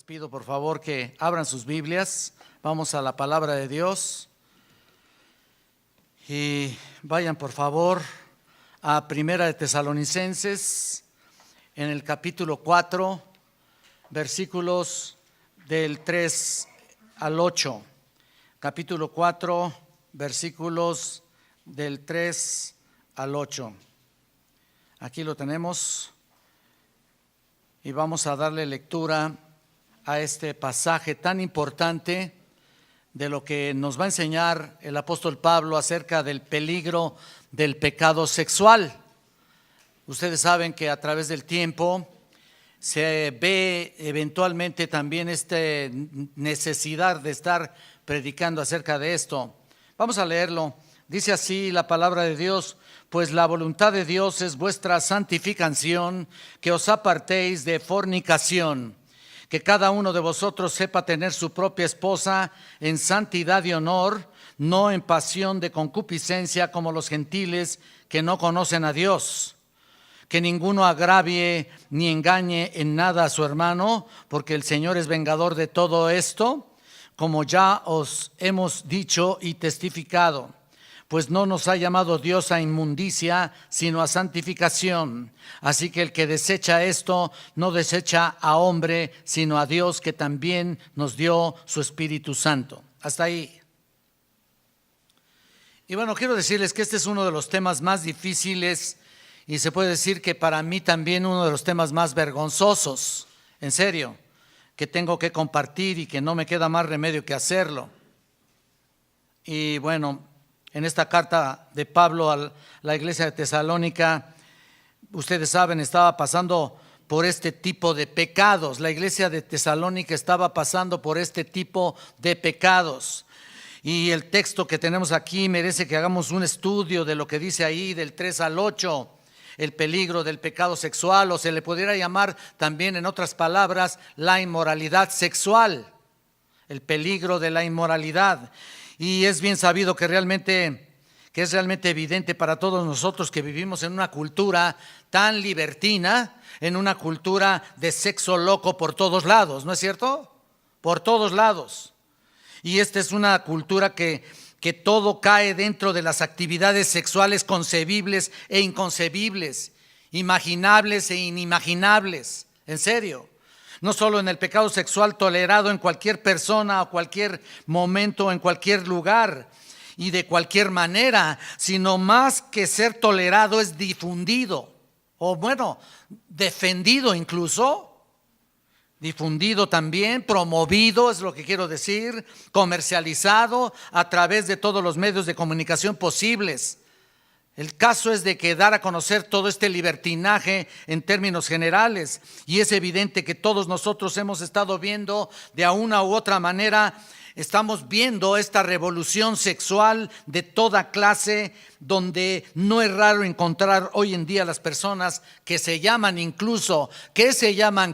pido por favor que abran sus Biblias, vamos a la palabra de Dios y vayan por favor a Primera de Tesalonicenses en el capítulo 4, versículos del 3 al 8. Capítulo 4, versículos del 3 al 8. Aquí lo tenemos y vamos a darle lectura a este pasaje tan importante de lo que nos va a enseñar el apóstol Pablo acerca del peligro del pecado sexual. Ustedes saben que a través del tiempo se ve eventualmente también esta necesidad de estar predicando acerca de esto. Vamos a leerlo. Dice así la palabra de Dios: pues la voluntad de Dios es vuestra santificación, que os apartéis de fornicación, que cada uno de vosotros sepa tener su propia esposa en santidad y honor, no en pasión de concupiscencia como los gentiles que no conocen a Dios. Que ninguno agravie ni engañe en nada a su hermano, porque el Señor es vengador de todo esto, como ya os hemos dicho y testificado. Pues no nos ha llamado Dios a inmundicia, sino a santificación. Así que el que desecha esto, no desecha a hombre, sino a Dios, que también nos dio su Espíritu Santo. Hasta ahí. Y bueno, quiero decirles que este es uno de los temas más difíciles y se puede decir que para mí también uno de los temas más vergonzosos, en serio, que tengo que compartir y que no me queda más remedio que hacerlo. Y bueno, en esta carta de Pablo a la iglesia de Tesalónica, ustedes saben, estaba pasando por este tipo de pecados. La iglesia de Tesalónica estaba pasando por este tipo de pecados. Y el texto que tenemos aquí merece que hagamos un estudio de lo que dice ahí del 3 al 8. El peligro del pecado sexual, o se le pudiera llamar también, en otras palabras, la inmoralidad sexual. El peligro de la inmoralidad. Y es bien sabido que es realmente evidente para todos nosotros que vivimos en una cultura tan libertina, en una cultura de sexo loco por todos lados, ¿no es cierto? Por todos lados. Y esta es una cultura que todo cae dentro de las actividades sexuales concebibles e inconcebibles, imaginables e inimaginables, en serio. No solo en el pecado sexual tolerado en cualquier persona o cualquier momento, en cualquier lugar y de cualquier manera, sino más que ser tolerado es difundido, o bueno, defendido incluso. Difundido también, promovido es lo que quiero decir, comercializado a través de todos los medios de comunicación posibles. El caso es de que dar a conocer todo este libertinaje en términos generales, y es evidente que todos nosotros hemos estado viendo de una u otra manera, estamos viendo esta revolución sexual de toda clase, donde no es raro encontrar hoy en día las personas que se llaman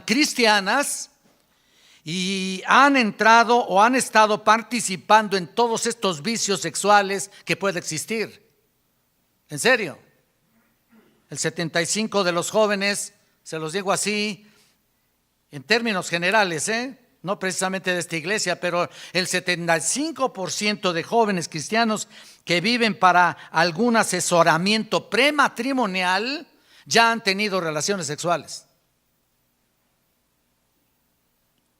cristianas y han entrado o han estado participando en todos estos vicios sexuales que puede existir. En serio, el 75% de los jóvenes, se los digo así, en términos generales, no precisamente de esta iglesia, pero el 75% de jóvenes cristianos que viven para algún asesoramiento prematrimonial ya han tenido relaciones sexuales.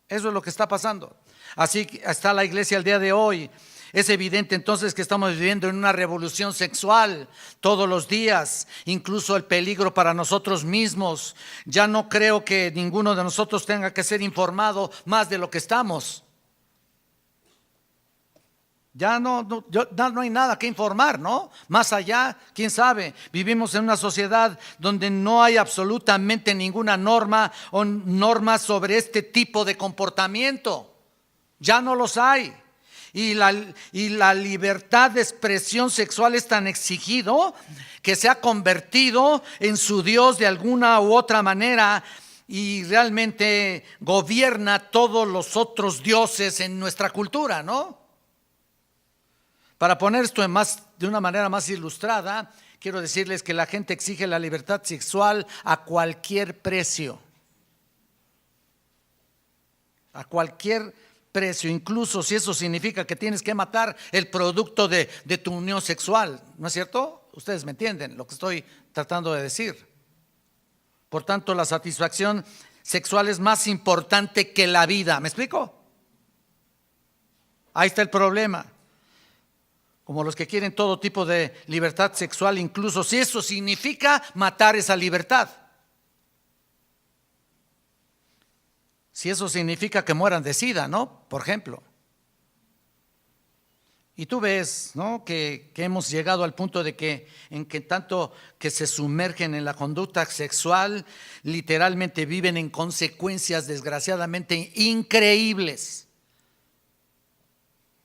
Eso es lo que está pasando. Así está la iglesia el día de hoy. Es evidente entonces que estamos viviendo en una revolución sexual todos los días, incluso el peligro para nosotros mismos. Ya no creo que ninguno de nosotros tenga que ser informado más de lo que estamos. Ya no hay nada que informar, ¿no? Más allá, quién sabe. Vivimos en una sociedad donde no hay absolutamente ninguna norma o norma sobre este tipo de comportamiento. Ya no los hay. Y la libertad de expresión sexual es tan exigido que se ha convertido en su Dios de alguna u otra manera y realmente gobierna todos los otros dioses en nuestra cultura, ¿no? Para poner esto de una manera más ilustrada, quiero decirles que la gente exige la libertad sexual a cualquier precio. a cualquier precio, incluso si eso significa que tienes que matar el producto de tu unión sexual, ¿no es cierto? Ustedes me entienden lo que estoy tratando de decir. Por tanto, la satisfacción sexual es más importante que la vida. ¿Me explico? Ahí está el problema. Como los que quieren todo tipo de libertad sexual, incluso si eso significa matar esa libertad. Si eso significa que mueran de SIDA, ¿no? Por ejemplo. Y tú ves, ¿no?, que hemos llegado al punto de que en que tanto que se sumergen en la conducta sexual, literalmente viven en consecuencias desgraciadamente increíbles,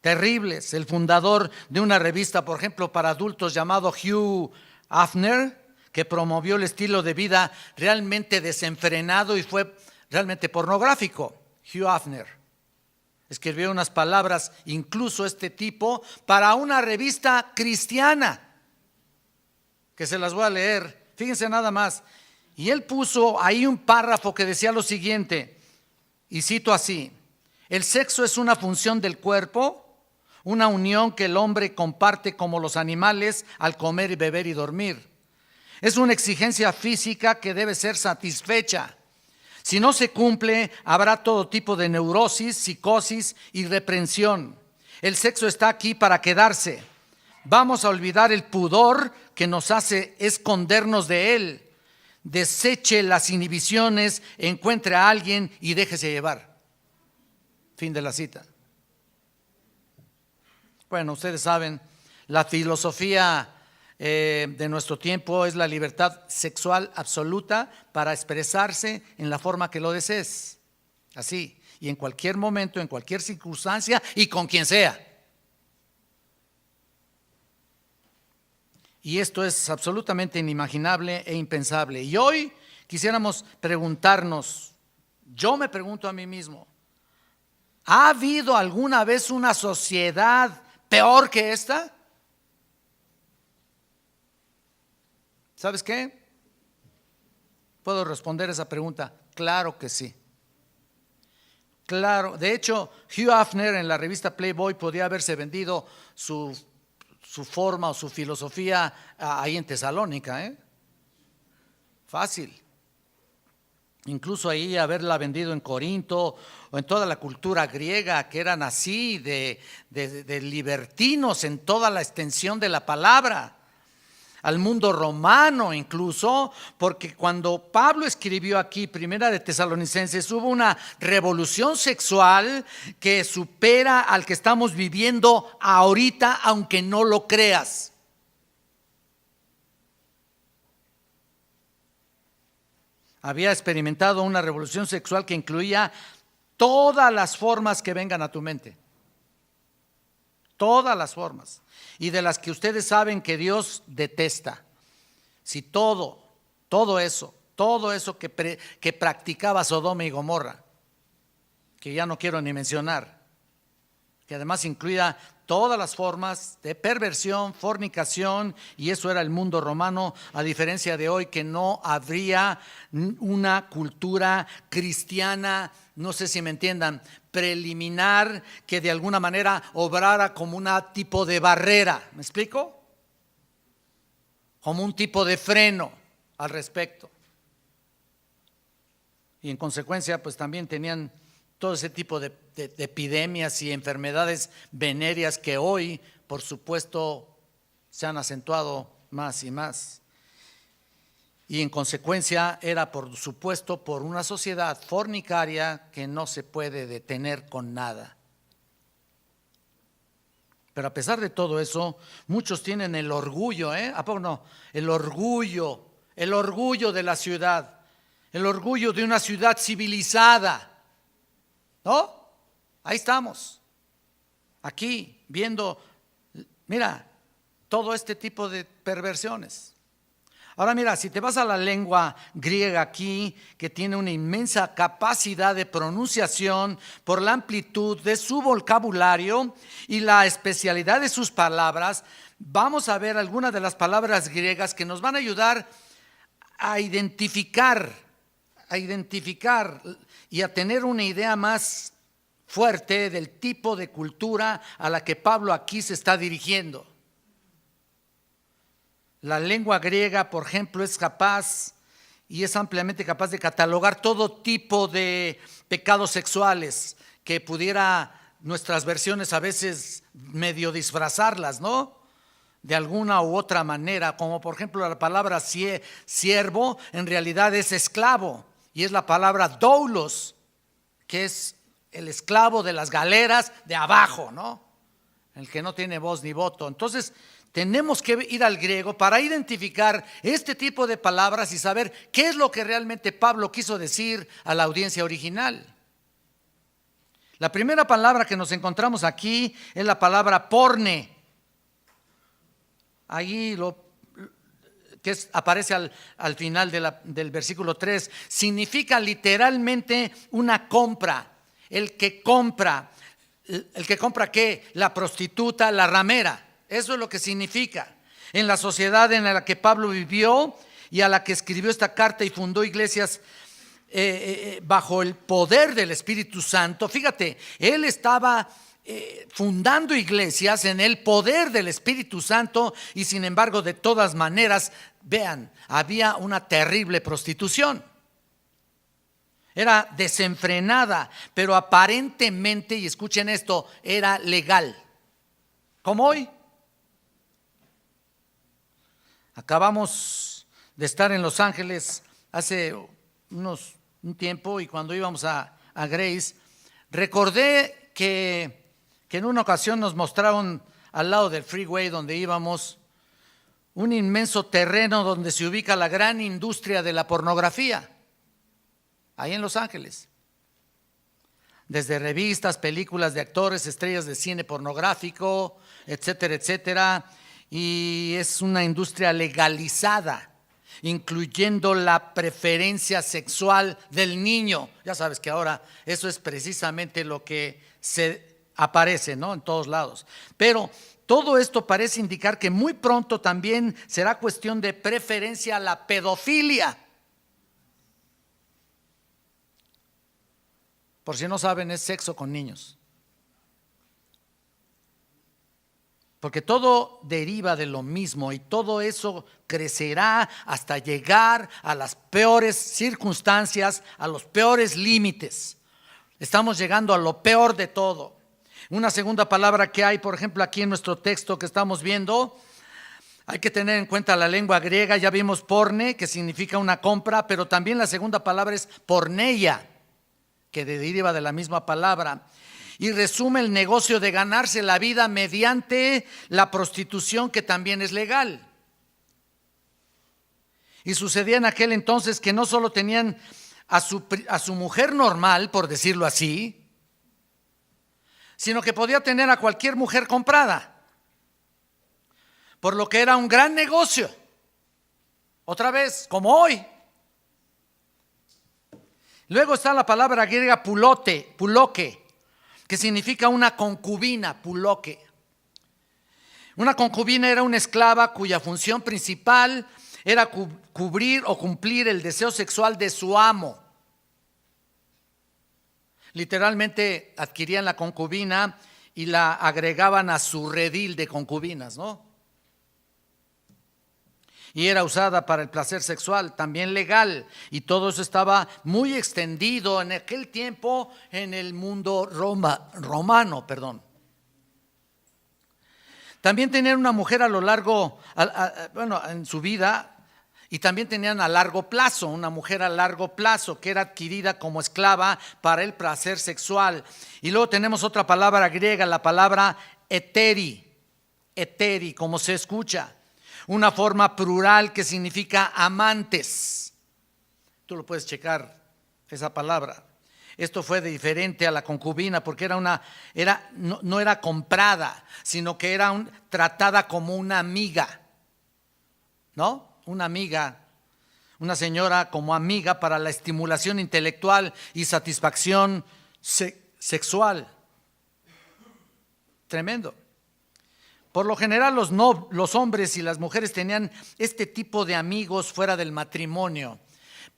terribles. El fundador de una revista, por ejemplo, para adultos llamado Hugh Hefner, que promovió el estilo de vida realmente desenfrenado y fue realmente pornográfico. Hugh Hefner escribió unas palabras, incluso este tipo, para una revista cristiana, que se las voy a leer. Fíjense nada más. Y él puso ahí un párrafo que decía lo siguiente, y cito así: el sexo es una función del cuerpo, una unión que el hombre comparte como los animales al comer y beber y dormir. Es una exigencia física que debe ser satisfecha. Si no se cumple, habrá todo tipo de neurosis, psicosis y reprensión. El sexo está aquí para quedarse. Vamos a olvidar el pudor que nos hace escondernos de él. Deseche las inhibiciones, encuentre a alguien y déjese llevar. Fin de la cita. Bueno, ustedes saben, la filosofía de nuestro tiempo es la libertad sexual absoluta para expresarse en la forma que lo desees, así, y en cualquier momento, en cualquier circunstancia y con quien sea. Y esto es absolutamente inimaginable e impensable. Y hoy quisiéramos preguntarnos, yo me pregunto a mí mismo, ¿ha habido alguna vez una sociedad peor que esta? ¿Sabes qué? Puedo responder esa pregunta. Claro que sí. Claro. De hecho, Hugh Hefner en la revista Playboy podía haberse vendido su forma o su filosofía ahí en Tesalónica, ¿eh? Fácil. Incluso ahí haberla vendido en Corinto o en toda la cultura griega, que eran así, de libertinos en toda la extensión de la palabra. Al mundo romano incluso, porque cuando Pablo escribió aquí Primera de Tesalonicenses, hubo una revolución sexual que supera al que estamos viviendo ahorita, aunque no lo creas. Había experimentado una revolución sexual que incluía todas las formas que vengan a tu mente. Todas las formas. Y de las que ustedes saben que Dios detesta. Si todo eso que practicaba Sodoma y Gomorra, que ya no quiero ni mencionar, que además incluía todas las formas de perversión, fornicación, y eso era el mundo romano, a diferencia de hoy que no habría una cultura cristiana, no sé si me entiendan, preliminar, que de alguna manera obrara como un tipo de barrera. ¿Me explico? Como un tipo de freno al respecto. Y en consecuencia, pues también tenían todo ese tipo de epidemias y enfermedades venéreas que hoy, por supuesto, se han acentuado más y más. Y en consecuencia era, por supuesto, por una sociedad fornicaria que no se puede detener con nada. Pero a pesar de todo eso, muchos tienen el orgullo, ¿a poco no? El orgullo de la ciudad, el orgullo de una ciudad civilizada, ¿no? Ahí estamos, aquí viendo, mira, todo este tipo de perversiones. Ahora mira, si te vas a la lengua griega aquí, que tiene una inmensa capacidad de pronunciación por la amplitud de su vocabulario y la especialidad de sus palabras, vamos a ver algunas de las palabras griegas que nos van a ayudar a identificar y a tener una idea más fuerte del tipo de cultura a la que Pablo aquí se está dirigiendo. La lengua griega, por ejemplo, es capaz y es ampliamente capaz de catalogar todo tipo de pecados sexuales que pudiera nuestras versiones a veces medio disfrazarlas, ¿no? De alguna u otra manera, como por ejemplo la palabra siervo en realidad es esclavo y es la palabra doulos, que es el esclavo de las galeras de abajo, ¿no? El que no tiene voz ni voto. Entonces tenemos que ir al griego para identificar este tipo de palabras y saber qué es lo que realmente Pablo quiso decir a la audiencia original. La primera palabra que nos encontramos aquí es la palabra porne. Ahí aparece al final del versículo 3. Significa literalmente una compra. El que compra ¿qué? La prostituta, la ramera. Eso es lo que significa. En la sociedad en la que Pablo vivió y a la que escribió esta carta y fundó iglesias bajo el poder del Espíritu Santo. Fíjate, él estaba fundando iglesias en el poder del Espíritu Santo y sin embargo, de todas maneras, vean, había una terrible prostitución. Era desenfrenada, pero aparentemente, y escuchen esto, era legal. Como hoy. Acabamos de estar en Los Ángeles hace un tiempo y cuando íbamos a Grace, recordé que en una ocasión nos mostraron al lado del freeway donde íbamos un inmenso terreno donde se ubica la gran industria de la pornografía, ahí en Los Ángeles. Desde revistas, películas de actores, estrellas de cine pornográfico, etcétera, etcétera. Y es una industria legalizada, incluyendo la preferencia sexual del niño. Ya sabes que ahora eso es precisamente lo que se aparece, ¿no? En todos lados. Pero todo esto parece indicar que muy pronto también será cuestión de preferencia a la pedofilia. Por si no saben, es sexo con niños. Porque todo deriva de lo mismo y todo eso crecerá hasta llegar a las peores circunstancias, a los peores límites. Estamos llegando a lo peor de todo. Una segunda palabra que hay, por ejemplo, aquí en nuestro texto que estamos viendo, hay que tener en cuenta la lengua griega. Ya vimos porne, que significa una compra, pero también la segunda palabra es porneia, que deriva de la misma palabra. Y resume el negocio de ganarse la vida mediante la prostitución, que también es legal. Y sucedía en aquel entonces que no solo tenían a su mujer normal, por decirlo así, sino que podía tener a cualquier mujer comprada, por lo que era un gran negocio. Otra vez, como hoy. Luego está la palabra griega puloque, que significa una concubina, puloque. Una concubina era una esclava cuya función principal era cubrir o cumplir el deseo sexual de su amo. Literalmente adquirían la concubina y la agregaban a su redil de concubinas, ¿no? Y era usada para el placer sexual, también legal, y todo eso estaba muy extendido en aquel tiempo en el mundo romano. También tenían una mujer a lo largo, en su vida, y también tenían a largo plazo, una mujer a largo plazo que era adquirida como esclava para el placer sexual. Y luego tenemos otra palabra griega, la palabra eteri, como se escucha. Una forma plural que significa amantes. Tú lo puedes checar, esa palabra. Esto fue diferente a la concubina porque no era comprada, sino que era tratada como una amiga, ¿no? Una amiga, una señora como amiga para la estimulación intelectual y satisfacción sexual. Tremendo. Por lo general los hombres y las mujeres tenían este tipo de amigos fuera del matrimonio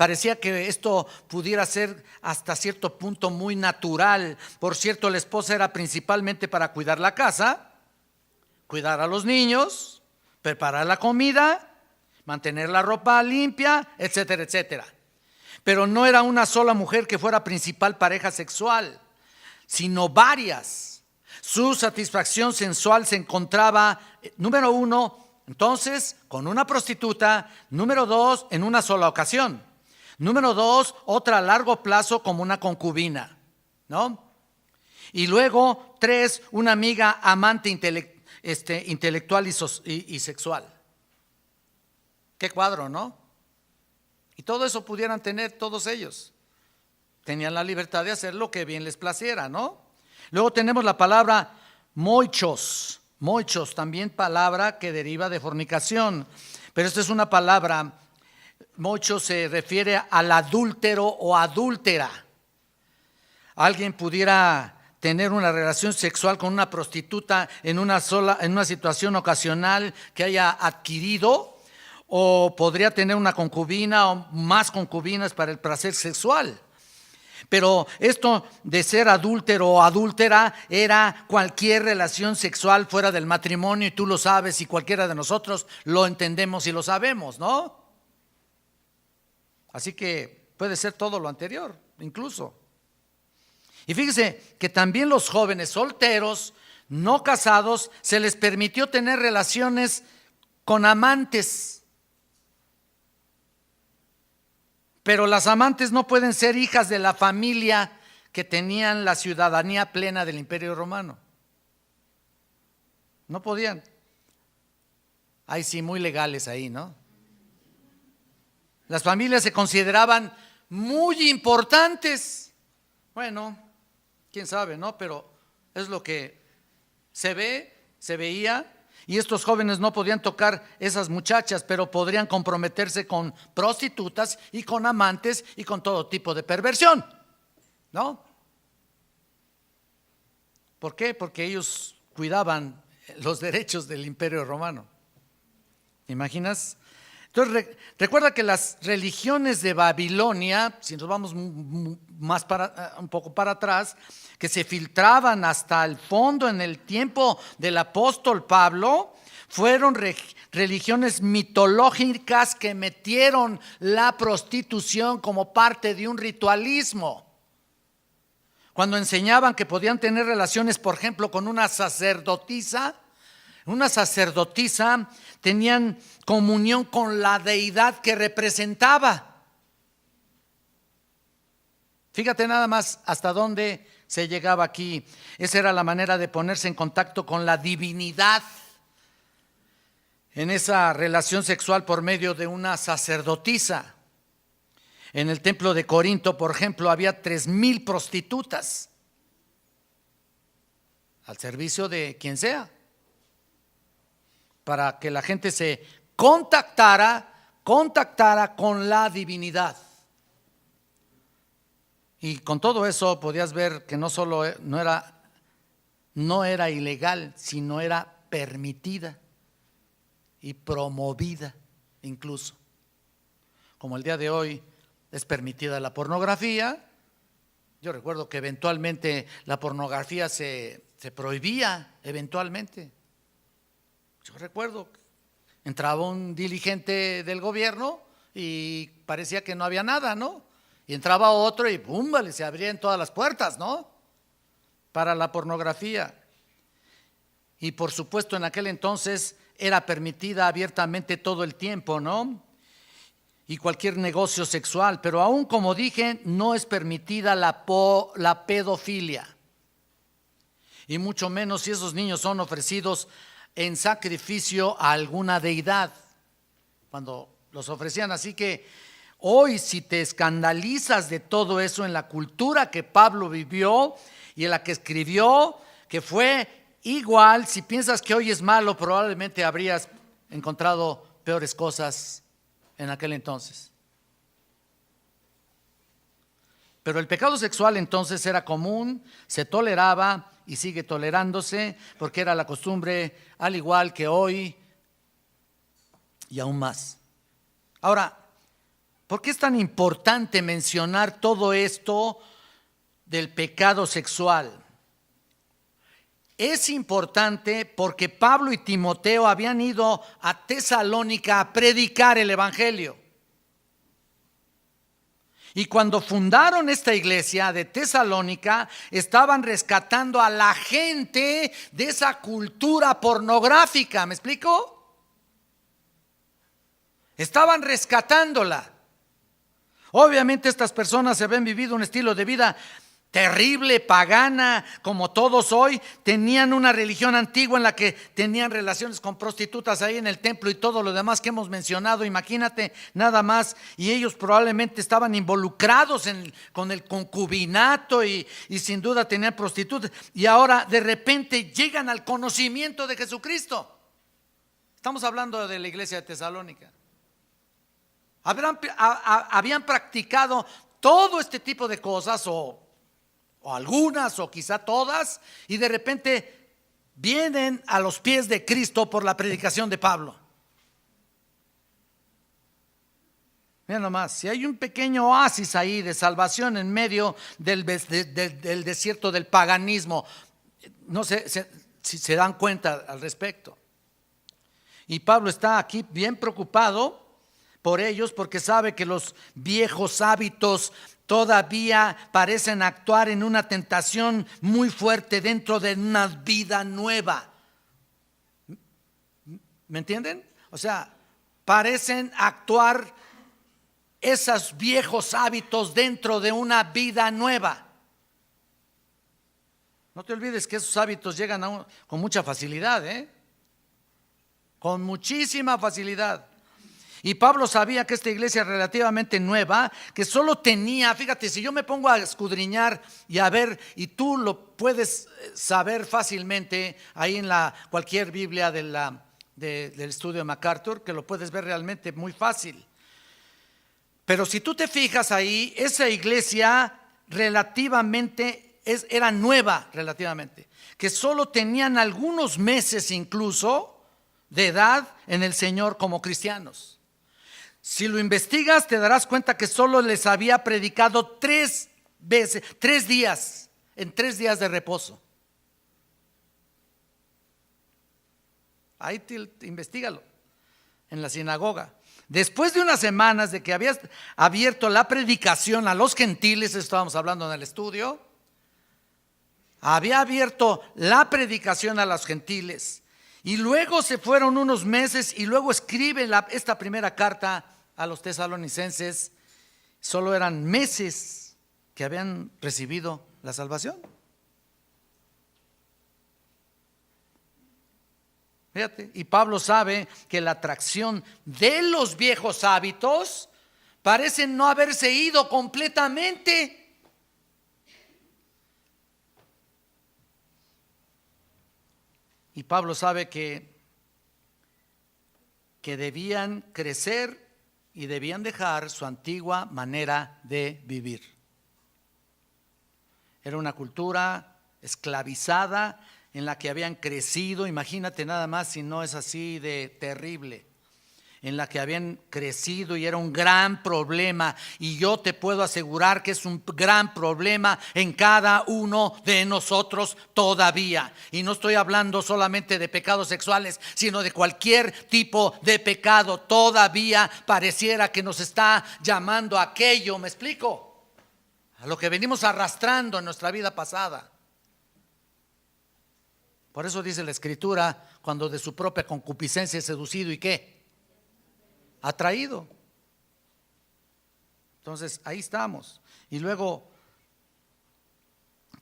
Parecía que esto pudiera ser hasta cierto punto muy natural. Por cierto, la esposa era principalmente para cuidar la casa, cuidar a los niños, preparar la comida, mantener la ropa limpia, etcétera, etcétera. Pero no era una sola mujer que fuera principal pareja sexual, sino varias. Su satisfacción sensual se encontraba, número 1, entonces, con una prostituta; número 2, en una sola ocasión; número 2, otra a largo plazo como una concubina, ¿no? Y luego 3, una amiga amante intelectual y sexual. Qué cuadro, ¿no? Y todo eso pudieran tener todos ellos. Tenían la libertad de hacer lo que bien les placiera, ¿no? Luego tenemos la palabra moichos. Moichos, también palabra que deriva de fornicación. Pero esta es una palabra, moichos se refiere al adúltero o adúltera. Alguien pudiera tener una relación sexual con una prostituta en una situación ocasional que haya adquirido, o podría tener una concubina o más concubinas para el placer sexual. Pero esto de ser adúltero o adúltera era cualquier relación sexual fuera del matrimonio, y tú lo sabes, y cualquiera de nosotros lo entendemos y lo sabemos, ¿no? Así que puede ser todo lo anterior, incluso. Y fíjese que también los jóvenes solteros, no casados, se les permitió tener relaciones con amantes. Pero las amantes no pueden ser hijas de la familia que tenían la ciudadanía plena del Imperio Romano. No podían. Ay, sí, muy legales ahí, ¿no? Las familias se consideraban muy importantes. Bueno, quién sabe, ¿no? Pero es lo que se veía. Y estos jóvenes no podían tocar esas muchachas, pero podrían comprometerse con prostitutas y con amantes y con todo tipo de perversión, ¿no? ¿Por qué? Porque ellos cuidaban los derechos del Imperio Romano. ¿Te imaginas? Entonces recuerda que las religiones de Babilonia, si nos vamos un poco para atrás, que se filtraban hasta el fondo en el tiempo del apóstol Pablo, fueron religiones mitológicas que metieron la prostitución como parte de un ritualismo. Cuando enseñaban que podían tener relaciones, por ejemplo, con una sacerdotisa tenían comunión con la deidad que representaba. Fíjate nada más hasta dónde se llegaba aquí. Esa era la manera de ponerse en contacto con la divinidad en esa relación sexual por medio de una sacerdotisa. En el templo de Corinto, por ejemplo, había 3,000 prostitutas al servicio de quien sea, para que la gente se contactara con la divinidad. Y con todo eso podías ver que no solo no era ilegal, sino era permitida y promovida incluso. Como el día de hoy es permitida la pornografía. Yo recuerdo que eventualmente la pornografía se prohibía, eventualmente. Yo recuerdo, entraba un diligente del gobierno y parecía que no había nada, ¿no? Y entraba otro y ¡pum!, vale, se abrían todas las puertas, ¿no? Para la pornografía. Y por supuesto en aquel entonces era permitida abiertamente todo el tiempo, ¿no? Y cualquier negocio sexual, pero aún, como dije, no es permitida la pedofilia. Y mucho menos si esos niños son ofrecidos en sacrificio a alguna deidad, cuando los ofrecían. Así que hoy, si te escandalizas de todo eso en la cultura que Pablo vivió y en la que escribió, que fue igual, si piensas que hoy es malo, probablemente habrías encontrado peores cosas en aquel entonces. Pero el pecado sexual entonces era común, se toleraba y sigue tolerándose, porque era la costumbre, al igual que hoy y aún más. Ahora, ¿Por qué es tan importante mencionar todo esto del pecado sexual? Es importante porque Pablo y Timoteo habían ido a Tesalónica a predicar el evangelio. Y cuando fundaron esta iglesia de Tesalónica, estaban rescatando a la gente de esa cultura pornográfica. ¿Me explico? Estaban rescatándola. Obviamente estas personas se habían vivido un estilo de vida terrible, pagana, como todos hoy. Tenían una religión antigua en la que tenían relaciones con prostitutas ahí en el templo y todo lo demás que hemos mencionado. Imagínate nada más. Y ellos probablemente estaban involucrados con el concubinato y sin duda tenían prostitutas. Y ahora de repente llegan al conocimiento de Jesucristo. Estamos hablando de la iglesia de Tesalónica. Habían practicado todo este tipo de cosas o algunas o quizá todas, y de repente vienen a los pies de Cristo por la predicación de Pablo. Mira nomás, si hay un pequeño oasis ahí de salvación en medio del desierto del paganismo, no sé si se dan cuenta al respecto. Y Pablo está aquí bien preocupado por ellos porque sabe que los viejos hábitos todavía parecen actuar en una tentación muy fuerte dentro de una vida nueva. ¿Me entienden? O sea, parecen actuar esos viejos hábitos dentro de una vida nueva. No te olvides que esos hábitos llegan con mucha facilidad, con muchísima facilidad. Y Pablo sabía que esta iglesia relativamente nueva, que solo tenía, fíjate, si yo me pongo a escudriñar y a ver, y tú lo puedes saber fácilmente ahí en cualquier Biblia del estudio de MacArthur, que lo puedes ver realmente muy fácil. Pero si tú te fijas ahí, esa iglesia relativamente era nueva, relativamente, que solo tenían algunos meses incluso de edad en el Señor como cristianos. Si lo investigas te darás cuenta que solo les había predicado 3 veces, 3 días, en 3 días de reposo. Ahí investígalo, en la sinagoga. Después de unas semanas de que había abierto la predicación a los gentiles, estábamos hablando en el estudio, había abierto la predicación a los gentiles. Y luego se fueron unos meses y luego escribe esta primera carta a los tesalonicenses. Solo eran meses que habían recibido la salvación. Fíjate, y Pablo sabe que la atracción de los viejos hábitos parece no haberse ido completamente. Y Pablo sabe que debían crecer y debían dejar su antigua manera de vivir. Era una cultura esclavizada en la que habían crecido. Imagínate nada más si no es así de terrible. En la que habían crecido y era un gran problema. Y yo te puedo asegurar que es un gran problema en cada uno de nosotros todavía. Y no estoy hablando solamente de pecados sexuales, sino de cualquier tipo de pecado. Todavía pareciera que nos está llamando a aquello, ¿me explico? A lo que venimos arrastrando en nuestra vida pasada. Por eso dice la Escritura, cuando de su propia concupiscencia es seducido y ¿qué? Atraído. Entonces ahí estamos. Y luego,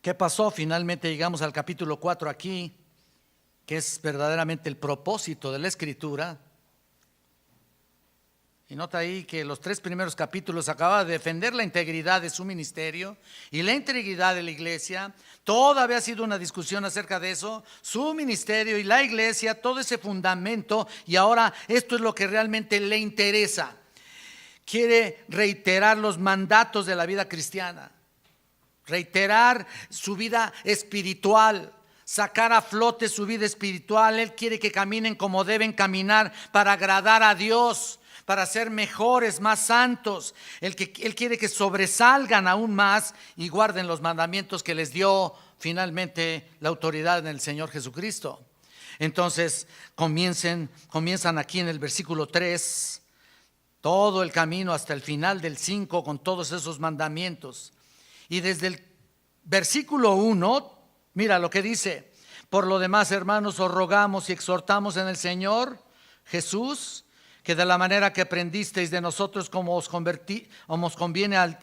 ¿qué pasó? Finalmente llegamos al capítulo 4 aquí, que es verdaderamente el propósito de la Escritura. Y nota ahí que los 3 primeros capítulos acaba de defender la integridad de su ministerio y la integridad de la iglesia. Toda había sido una discusión acerca de eso, su ministerio y la iglesia, todo ese fundamento. Y ahora esto es lo que realmente le interesa. Quiere reiterar los mandatos de la vida cristiana, reiterar su vida espiritual, sacar a flote su vida espiritual. Él quiere que caminen como deben caminar para agradar a Dios. para ser mejores, más santos. Él quiere que sobresalgan aún más y guarden los mandamientos que les dio finalmente la autoridad en el Señor Jesucristo. Entonces comienzan aquí en el versículo 3, todo el camino hasta el final del 5 con todos esos mandamientos. Y desde el versículo 1, mira lo que dice: por lo demás, hermanos, os rogamos y exhortamos en el Señor Jesús, que de la manera que aprendisteis de nosotros como os conviene al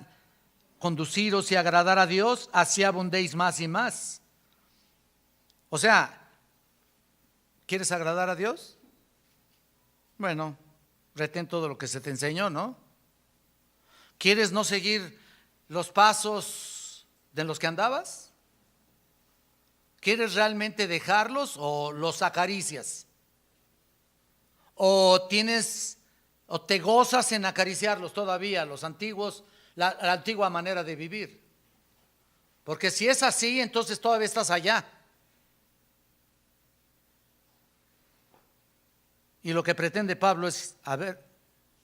conduciros y agradar a Dios, así abundéis más y más. O sea, ¿quieres agradar a Dios? Bueno, retén todo lo que se te enseñó, ¿no? ¿Quieres no seguir los pasos de los que andabas? ¿Quieres realmente dejarlos o los acaricias? ¿O te gozas en acariciarlos todavía, los antiguos, la antigua manera de vivir? Porque si es así, entonces todavía estás allá. Y lo que pretende Pablo es,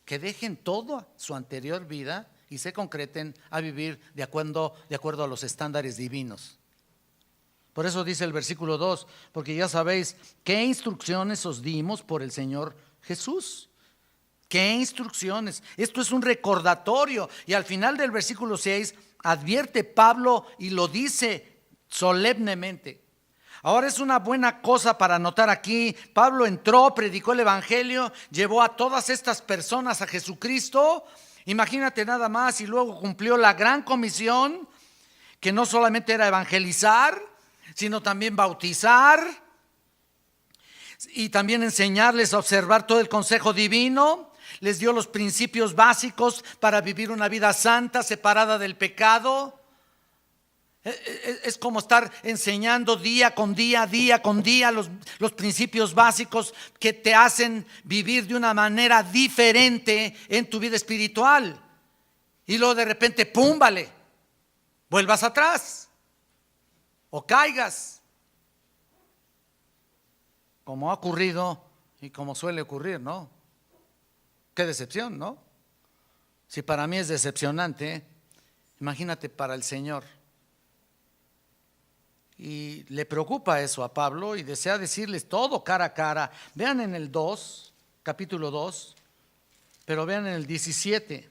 que dejen toda su anterior vida y se concreten a vivir de acuerdo a los estándares divinos. Por eso dice el versículo 2, porque ya sabéis qué instrucciones os dimos por el Señor Jesús. ¿Qué instrucciones? Esto es un recordatorio. Y al final del versículo 6 advierte Pablo y lo dice solemnemente. Ahora es una buena cosa para anotar aquí: Pablo entró, predicó el evangelio, llevó a todas estas personas a Jesucristo. Imagínate nada más, y luego cumplió la gran comisión, que no solamente era evangelizar, sino también bautizar y también enseñarles a observar todo el consejo divino. Les dio los principios básicos para vivir una vida santa, separada del pecado. Es como estar enseñando día con día los principios básicos que te hacen vivir de una manera diferente en tu vida espiritual. Y luego de repente, ¡pum!, vale, vuelvas atrás o caigas, como ha ocurrido y como suele ocurrir, ¿no? Qué decepción, ¿no? Si para mí es decepcionante, imagínate para el Señor. Y le preocupa eso a Pablo y desea decirles todo cara a cara. Vean en el 2, capítulo 2, pero vean en el 17.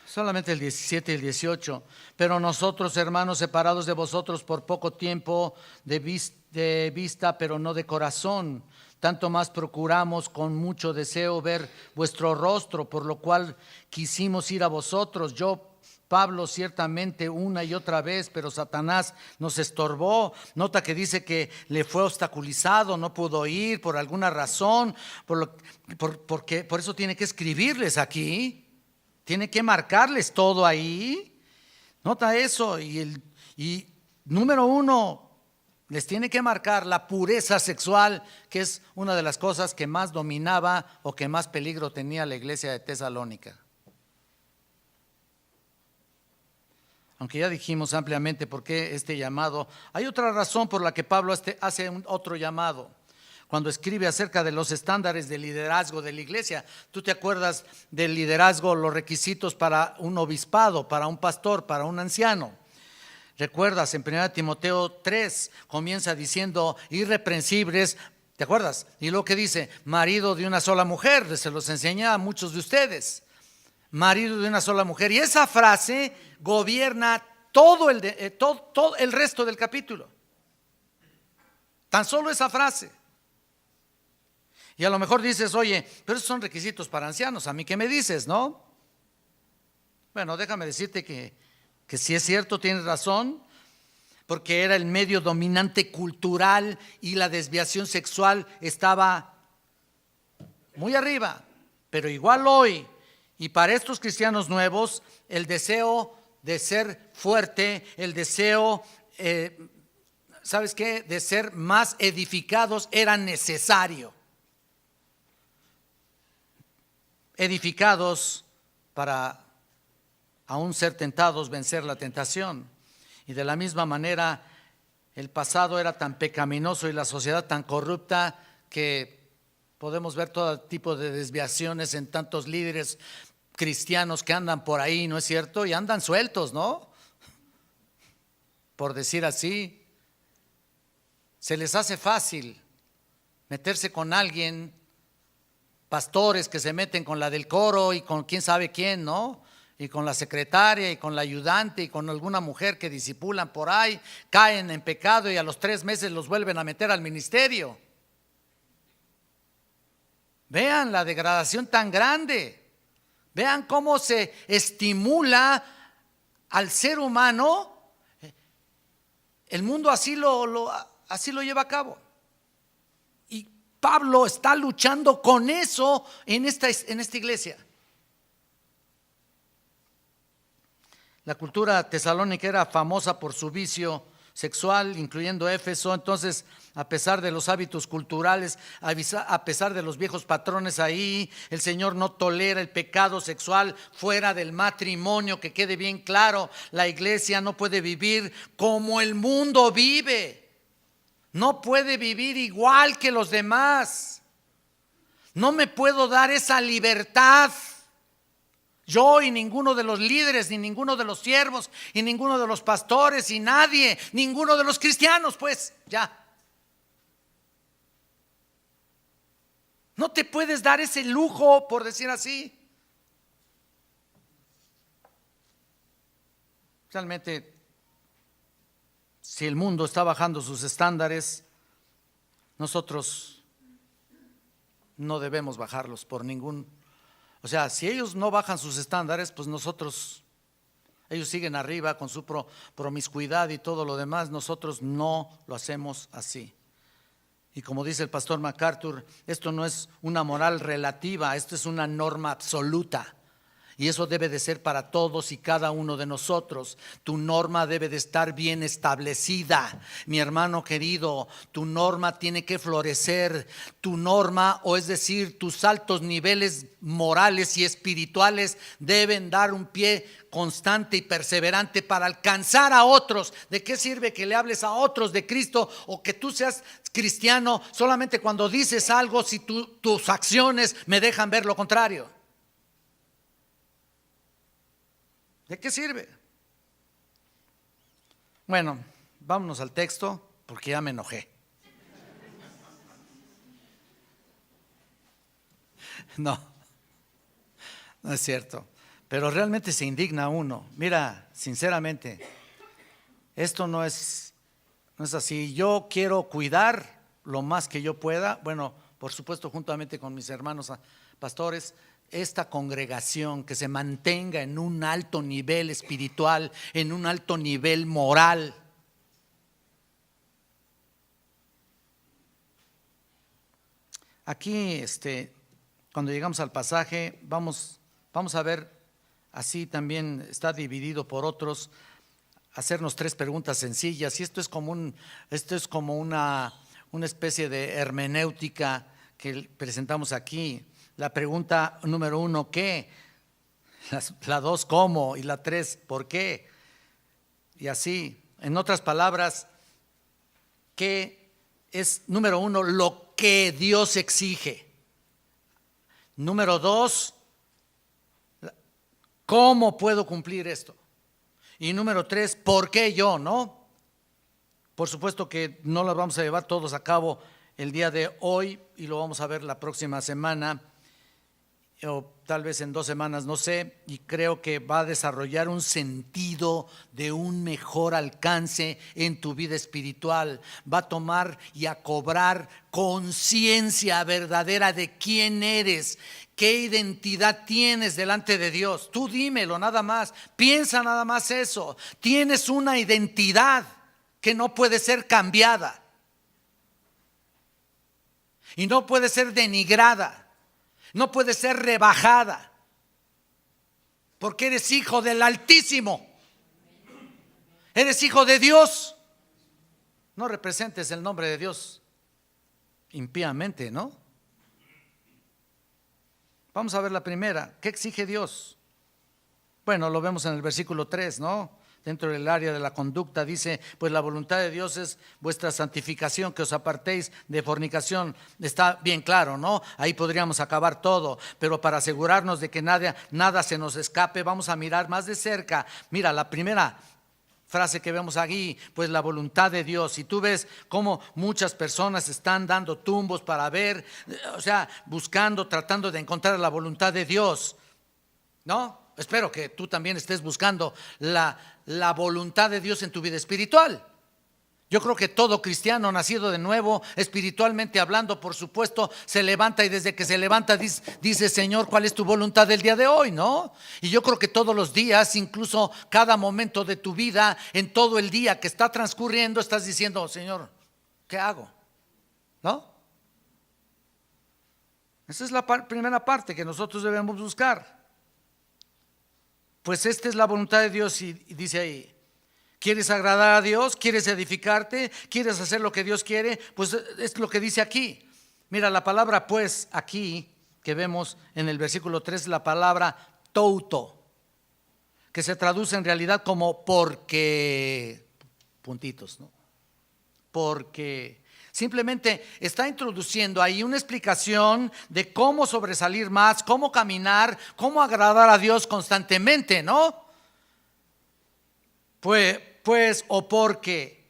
Solamente el 17 y el 18. Pero nosotros, hermanos, separados de vosotros por poco tiempo de vista, pero no de corazón, tanto más procuramos con mucho deseo ver vuestro rostro, por lo cual quisimos ir a vosotros. Yo, Pablo, ciertamente una y otra vez, pero Satanás nos estorbó. Nota que dice que le fue obstaculizado, no pudo ir por alguna razón, por eso tiene que escribirles aquí. Tiene que marcarles todo ahí. Nota eso. Y número 1, les tiene que marcar la pureza sexual, que es una de las cosas que más dominaba o que más peligro tenía la iglesia de Tesalónica. Aunque ya dijimos ampliamente por qué este llamado. Hay otra razón por la que Pablo hace otro llamado. Cuando escribe acerca de los estándares de liderazgo de la iglesia. ¿Tú te acuerdas del liderazgo, los requisitos para un obispado, para un pastor, para un anciano? ¿Recuerdas? En 1 Timoteo 3 comienza diciendo irreprensibles, ¿te acuerdas? Y lo que dice, marido de una sola mujer, se los enseña a muchos de ustedes. Marido de una sola mujer. Y esa frase gobierna todo el resto del capítulo. Tan solo esa frase. Y a lo mejor dices, oye, pero esos son requisitos para ancianos, ¿a mí qué me dices, no? Bueno, déjame decirte que si es cierto, tienes razón, porque era el medio dominante cultural y la desviación sexual estaba muy arriba. Pero igual hoy, y para estos cristianos nuevos, el deseo de ser fuerte, el deseo, ¿sabes qué?, de ser más edificados era necesario. Edificados para aún ser tentados, vencer la tentación. Y de la misma manera El pasado era tan pecaminoso y la sociedad tan corrupta que podemos ver todo tipo de desviaciones en tantos líderes cristianos que andan por ahí, ¿no es cierto? Y andan sueltos, ¿no? Por decir así, se les hace fácil meterse con alguien, pastores que se meten con la del coro y con quién sabe quién, ¿no? Y con la secretaria y con la ayudante y con alguna mujer que disipulan por ahí, caen en pecado y a los 3 meses los vuelven a meter al ministerio. Vean la degradación tan grande. Vean cómo se estimula al ser humano. El mundo así lo lleva a cabo. Y Pablo está luchando con eso en esta iglesia. La cultura tesalónica era famosa por su vicio sexual, incluyendo Éfeso. Entonces, a pesar de los hábitos culturales, a pesar de los viejos patrones ahí, el Señor no tolera el pecado sexual fuera del matrimonio. Que quede bien claro, la iglesia no puede vivir como el mundo vive. No puede vivir igual que los demás. No me puedo dar esa libertad. Yo y ninguno de los líderes, ni ninguno de los siervos, y ninguno de los pastores, y nadie, ninguno de los cristianos, pues ya. No te puedes dar ese lujo, por decir así. Realmente, si el mundo está bajando sus estándares, nosotros no debemos bajarlos por ningún. O sea, si ellos no bajan sus estándares, pues ellos siguen arriba con su promiscuidad y todo lo demás. Nosotros no lo hacemos así. Y como dice el pastor MacArthur, esto no es una moral relativa, esto es una norma absoluta. Y eso debe de ser para todos y cada uno de nosotros. Tu norma debe de estar bien establecida. Mi hermano querido, tu norma tiene que florecer. Tu norma, o es decir, tus altos niveles morales y espirituales deben dar un pie constante y perseverante para alcanzar a otros. ¿De qué sirve que le hables a otros de Cristo o que tú seas cristiano solamente cuando dices algo si tus acciones me dejan ver lo contrario? ¿De qué sirve? Bueno, vámonos al texto porque ya me enojé. No es cierto. Pero realmente se indigna uno. Mira, sinceramente, esto no es así. Yo quiero cuidar lo más que yo pueda. Bueno, por supuesto, juntamente con mis hermanos pastores, esta congregación, que se mantenga en un alto nivel espiritual, en un alto nivel moral. Aquí, cuando llegamos al pasaje, vamos a ver, así también está dividido por otros, hacernos 3 preguntas sencillas. Y esto es como una especie de hermenéutica que presentamos aquí. La pregunta número 1, ¿qué? La 2, ¿cómo? Y la 3, ¿por qué? Y así, en otras palabras, ¿qué es? Número 1, lo que Dios exige. Número 2, ¿cómo puedo cumplir esto? Y número 3, ¿por qué yo? ¿No? Por supuesto que no lo vamos a llevar todos a cabo el día de hoy y lo vamos a ver la próxima semana, o tal vez en 2 semanas, no sé, y creo que va a desarrollar un sentido de un mejor alcance en tu vida espiritual. Va a tomar y a cobrar conciencia verdadera de quién eres, qué identidad tienes delante de Dios. Tú dímelo nada más, piensa nada más eso. Tienes una identidad que no puede ser cambiada y no puede ser denigrada. No puede ser rebajada, porque eres hijo del Altísimo. Eres hijo de Dios. No representes el nombre de Dios impíamente, ¿no? Vamos a ver la primera. ¿Qué exige Dios? Bueno, lo vemos en el versículo 3, ¿no? dentro del área de la conducta, dice, pues la voluntad de Dios es vuestra santificación, que os apartéis de fornicación. Está bien claro, ¿no? Ahí podríamos acabar todo, pero para asegurarnos de que nada se nos escape, vamos a mirar más de cerca. Mira, la primera frase que vemos aquí, pues la voluntad de Dios. Y tú ves cómo muchas personas están dando tumbos para ver, o sea, buscando, tratando de encontrar la voluntad de Dios, ¿no? Espero que tú también estés buscando la voluntad de Dios en tu vida espiritual. Yo creo que todo cristiano nacido de nuevo, espiritualmente hablando, por supuesto, se levanta y desde que se levanta dice, Señor, ¿cuál es tu voluntad del día de hoy? ¿No? Y yo creo que todos los días, incluso cada momento de tu vida, en todo el día que está transcurriendo, estás diciendo, Señor, ¿qué hago? ¿No? Esa es la primera parte que nosotros debemos buscar. Pues esta es la voluntad de Dios y dice ahí, ¿quieres agradar a Dios? ¿Quieres edificarte? ¿Quieres hacer lo que Dios quiere? Pues es lo que dice aquí. Mira, la palabra pues aquí que vemos en el versículo 3 es la palabra touto, que se traduce en realidad como porque, puntitos, ¿no? Porque simplemente está introduciendo ahí una explicación de cómo sobresalir más, cómo caminar, cómo agradar a Dios constantemente, ¿no? Pues o porque.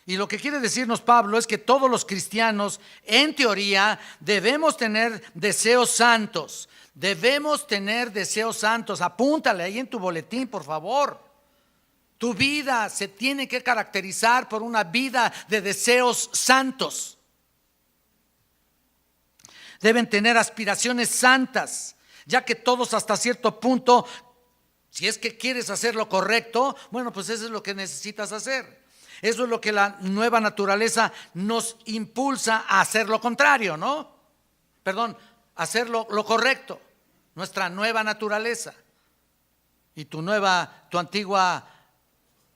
Y lo que quiere decirnos Pablo es que todos los cristianos, en teoría, debemos tener deseos santos. Debemos tener deseos santos. Apúntale ahí en tu boletín, por favor. Tu vida se tiene que caracterizar por una vida de deseos santos. Deben tener aspiraciones santas, ya que todos hasta cierto punto, si es que quieres hacer lo correcto, bueno, pues eso es lo que necesitas hacer. Eso es lo que la nueva naturaleza nos impulsa a hacer lo contrario, ¿no? Perdón, hacer lo correcto. Nuestra nueva naturaleza. Y tu antigua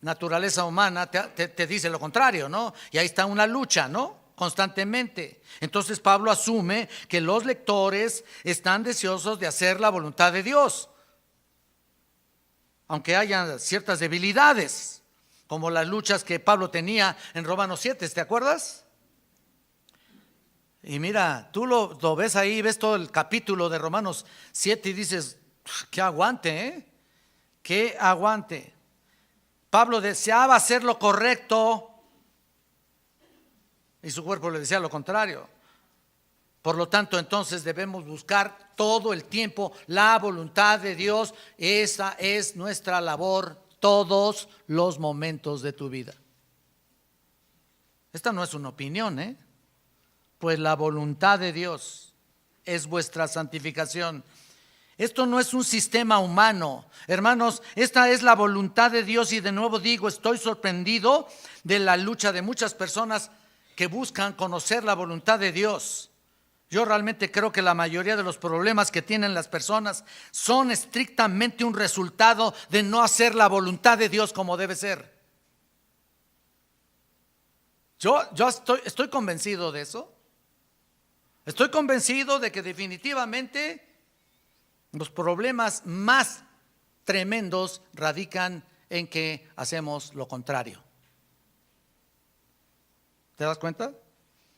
naturaleza humana te dice lo contrario, ¿no? Y ahí está una lucha, ¿no? Constantemente. Entonces Pablo asume que los lectores están deseosos de hacer la voluntad de Dios, aunque haya ciertas debilidades, como las luchas que Pablo tenía en Romanos 7, ¿te acuerdas? Y mira, tú lo ves ahí, ves todo el capítulo de Romanos 7 y dices, qué aguante, ¿eh? Qué aguante. Pablo deseaba hacer lo correcto y su cuerpo le decía lo contrario. Por lo tanto, entonces debemos buscar todo el tiempo la voluntad de Dios. Esa es nuestra labor todos los momentos de tu vida. Esta no es una opinión, pues la voluntad de Dios es vuestra santificación. Esto no es un sistema humano, hermanos, esta es la voluntad de Dios y de nuevo digo, estoy sorprendido de la lucha de muchas personas que buscan conocer la voluntad de Dios. Yo realmente creo que la mayoría de los problemas que tienen las personas son estrictamente un resultado de no hacer la voluntad de Dios como debe ser. Yo estoy convencido de eso. Estoy convencido de que definitivamente los problemas más tremendos radican en que hacemos lo contrario. ¿Te das cuenta?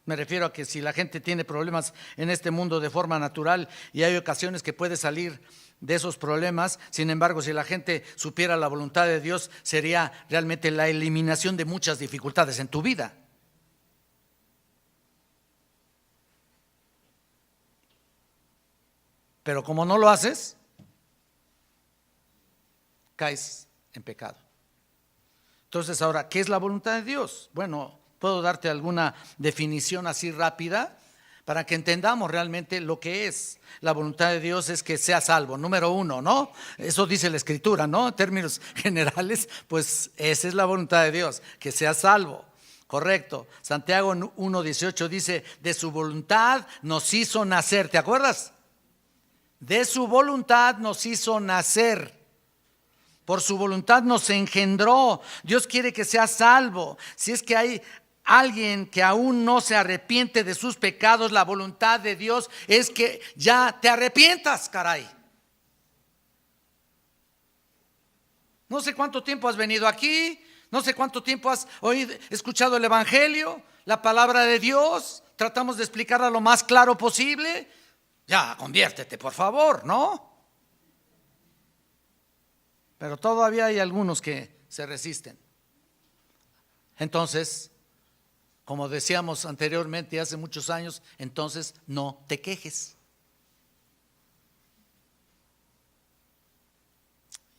Me refiero a que si la gente tiene problemas en este mundo de forma natural y hay ocasiones que puede salir de esos problemas, sin embargo, si la gente supiera la voluntad de Dios, sería realmente la eliminación de muchas dificultades en tu vida. Pero como no lo haces, caes en pecado. Entonces ahora, ¿qué es la voluntad de Dios? Bueno, puedo darte alguna definición así rápida para que entendamos realmente lo que es. La voluntad de Dios es que sea salvo, número uno, ¿no? Eso dice la Escritura, ¿no? En términos generales, pues esa es la voluntad de Dios, que sea salvo. Correcto. Santiago 1:18 dice, de su voluntad nos hizo nacer, ¿te acuerdas? De su voluntad nos hizo nacer. Por su voluntad nos engendró. Dios quiere que sea salvo. Si es que hay alguien que aún no se arrepiente de sus pecados, la voluntad de Dios es que ya te arrepientas, caray. No sé cuánto tiempo has venido aquí, no sé cuánto tiempo has escuchado el Evangelio, la palabra de Dios. Tratamos de explicarla lo más claro posible. Ya, conviértete, por favor, ¿no? Pero todavía hay algunos que se resisten. Entonces, como decíamos anteriormente, hace muchos años, entonces no te quejes.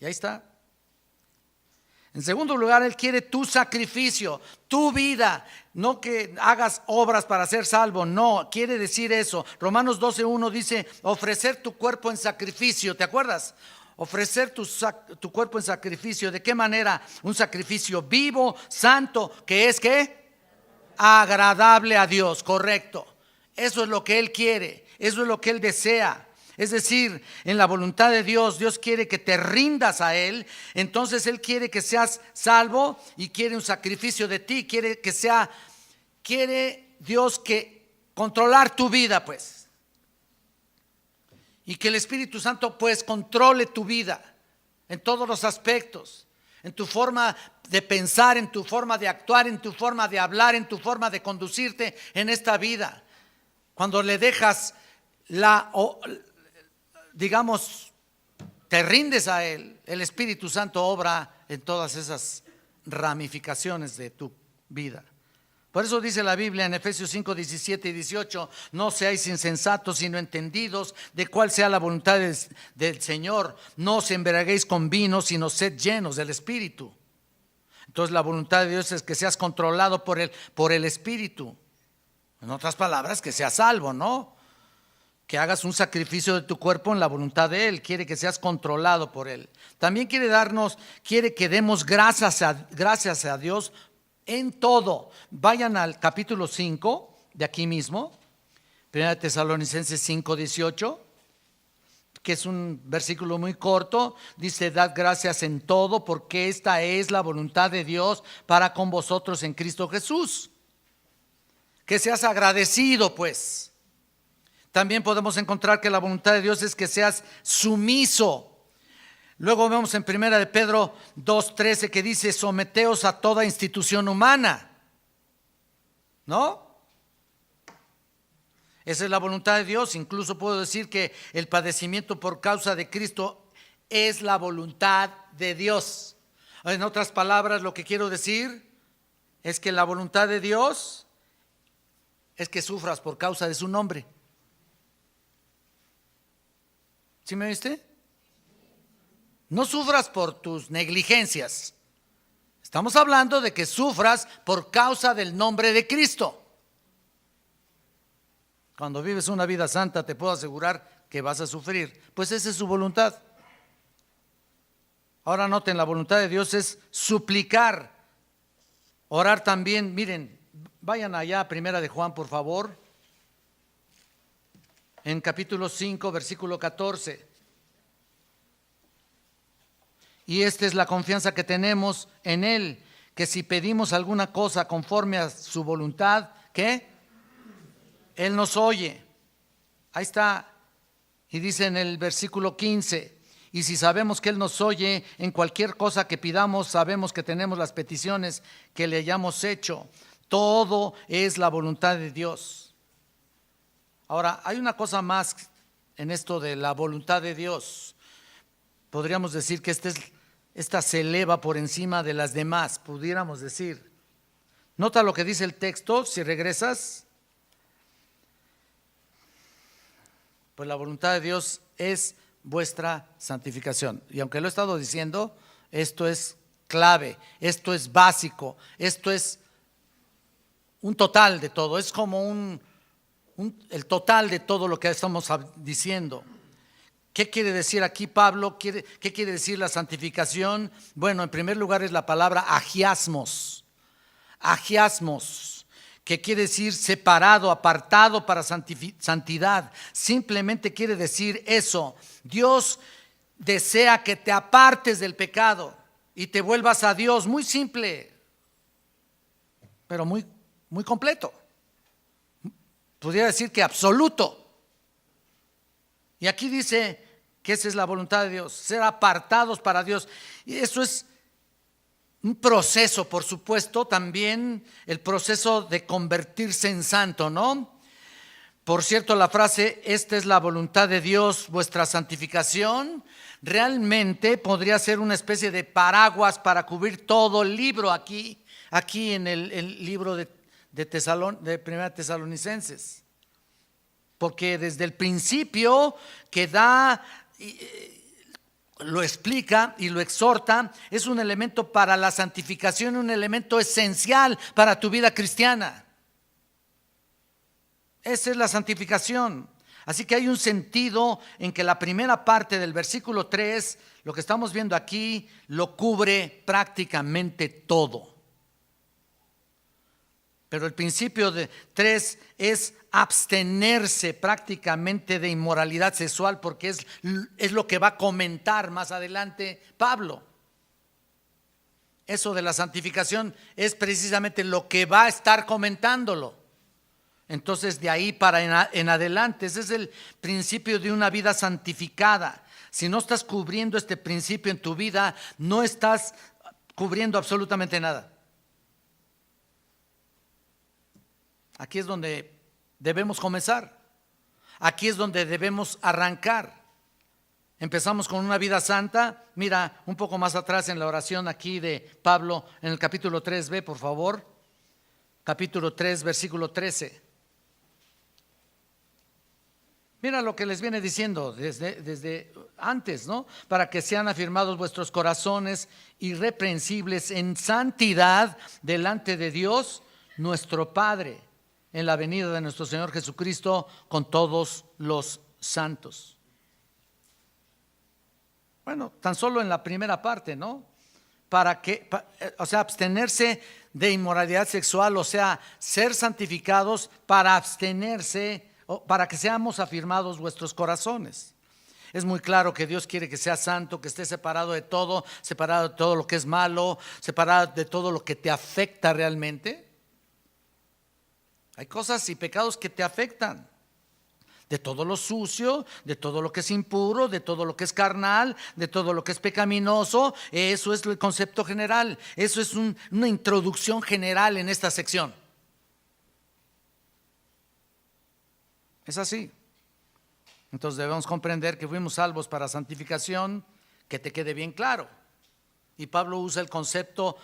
Y ahí está. En segundo lugar, Él quiere tu sacrificio, tu vida, no que hagas obras para ser salvo, no, quiere decir eso. Romanos 12:1 dice, ofrecer tu cuerpo en sacrificio, ¿te acuerdas? Ofrecer tu cuerpo en sacrificio, ¿de qué manera? Un sacrificio vivo, santo, que es ¿qué? Agradable a Dios, correcto. Eso es lo que Él quiere, eso es lo que Él desea. Es decir, en la voluntad de Dios, Dios quiere que te rindas a Él. Entonces Él quiere que seas salvo y quiere un sacrificio de ti. Quiere Dios que controlar tu vida, pues. Y que el Espíritu Santo pues controle tu vida en todos los aspectos. En tu forma de pensar, en tu forma de actuar, en tu forma de hablar, en tu forma de conducirte en esta vida. Cuando le dejas digamos, te rindes a Él, el Espíritu Santo obra en todas esas ramificaciones de tu vida. Por eso dice la Biblia en Efesios 5, 17 y 18, no seáis insensatos sino entendidos de cuál sea la voluntad del Señor. No os embriaguéis con vino, sino sed llenos del Espíritu. Entonces la voluntad de Dios es que seas controlado por el Espíritu. En otras palabras, que seas salvo, ¿no? Que hagas un sacrificio de tu cuerpo en la voluntad de Él. Quiere que seas controlado por Él. También quiere que demos gracias a Dios en todo. Vayan al capítulo 5 de aquí mismo, 1 Tesalonicenses 5, 18, que es un versículo muy corto. Dice, dad gracias en todo, porque esta es la voluntad de Dios para con vosotros en Cristo Jesús. Que seas agradecido, pues. También podemos encontrar que la voluntad de Dios es que seas sumiso. Luego vemos en 1 de Pedro 2:13 que dice, someteos a toda institución humana. ¿No? Esa es la voluntad de Dios. Incluso puedo decir que el padecimiento por causa de Cristo es la voluntad de Dios. En otras palabras, lo que quiero decir es que la voluntad de Dios es que sufras por causa de su nombre. ¿Sí me oíste? No sufras por tus negligencias. Estamos hablando de que sufras por causa del nombre de Cristo. Cuando vives una vida santa, te puedo asegurar que vas a sufrir. Pues esa es su voluntad. Ahora noten, la voluntad de Dios es suplicar, orar también. Miren, vayan allá a 1 de Juan, por favor. En capítulo 5, versículo 14. Y esta es la confianza que tenemos en Él, que si pedimos alguna cosa conforme a su voluntad, ¿qué? Él nos oye. Ahí está. Y dice en el versículo 15, y si sabemos que Él nos oye en cualquier cosa que pidamos, sabemos que tenemos las peticiones que le hayamos hecho. Todo es la voluntad de Dios. Ahora, hay una cosa más en esto de la voluntad de Dios. Podríamos decir que esta se eleva por encima de las demás, pudiéramos decir. Nota lo que dice el texto, si regresas. Pues la voluntad de Dios es vuestra santificación. Y aunque lo he estado diciendo, esto es clave, esto es básico, esto es un total de todo, es como el total de todo lo que estamos diciendo. ¿Qué quiere decir aquí Pablo? ¿Qué quiere decir la santificación? Bueno, en primer lugar es la palabra agiasmos. Agiasmos, que quiere decir separado, apartado para santidad. Simplemente quiere decir eso. Dios desea que te apartes del pecado y te vuelvas a Dios. Muy simple, pero muy, muy completo. Podría decir que absoluto. Y aquí dice que esa es la voluntad de Dios, ser apartados para Dios. Y eso es un proceso, por supuesto, también el proceso de convertirse en santo, ¿no? Por cierto, la frase, esta es la voluntad de Dios, vuestra santificación, realmente podría ser una especie de paraguas para cubrir todo el libro aquí en el libro de Primera Tesalonicenses. Porque desde el principio que da, lo explica y lo exhorta, es un elemento para la santificación, un elemento esencial para tu vida cristiana. Esa es la santificación. Así que hay un sentido en que la primera parte del versículo 3, lo que estamos viendo aquí, lo cubre prácticamente todo. Pero el principio de 3 es abstenerse prácticamente de inmoralidad sexual, porque es lo que va a comentar más adelante Pablo. Eso de la santificación es precisamente lo que va a estar comentándolo. Entonces de ahí para en adelante, ese es el principio de una vida santificada. Si no estás cubriendo este principio en tu vida, no estás cubriendo absolutamente nada. Aquí es donde debemos comenzar. Aquí es donde debemos arrancar. Empezamos con una vida santa. Mira un poco más atrás en la oración aquí de Pablo, en el capítulo 3, ve por favor. Capítulo 3, versículo 13. Mira lo que les viene diciendo desde antes, ¿no? Para que sean afirmados vuestros corazones irreprensibles en santidad delante de Dios, nuestro Padre, en la venida de nuestro Señor Jesucristo con todos los santos. Bueno, tan solo en la primera parte, ¿no? Abstenerse de inmoralidad sexual, o sea, ser santificados para abstenerse, para que seamos afirmados vuestros corazones. Es muy claro que Dios quiere que seas santo, que estés separado de todo lo que es malo, separado de todo lo que te afecta realmente. Hay cosas y pecados que te afectan, de todo lo sucio, de todo lo que es impuro, de todo lo que es carnal, de todo lo que es pecaminoso. Eso es el concepto general, eso es una introducción general en esta sección. Es así. Entonces debemos comprender que fuimos salvos para santificación, que te quede bien claro. Y Pablo usa el concepto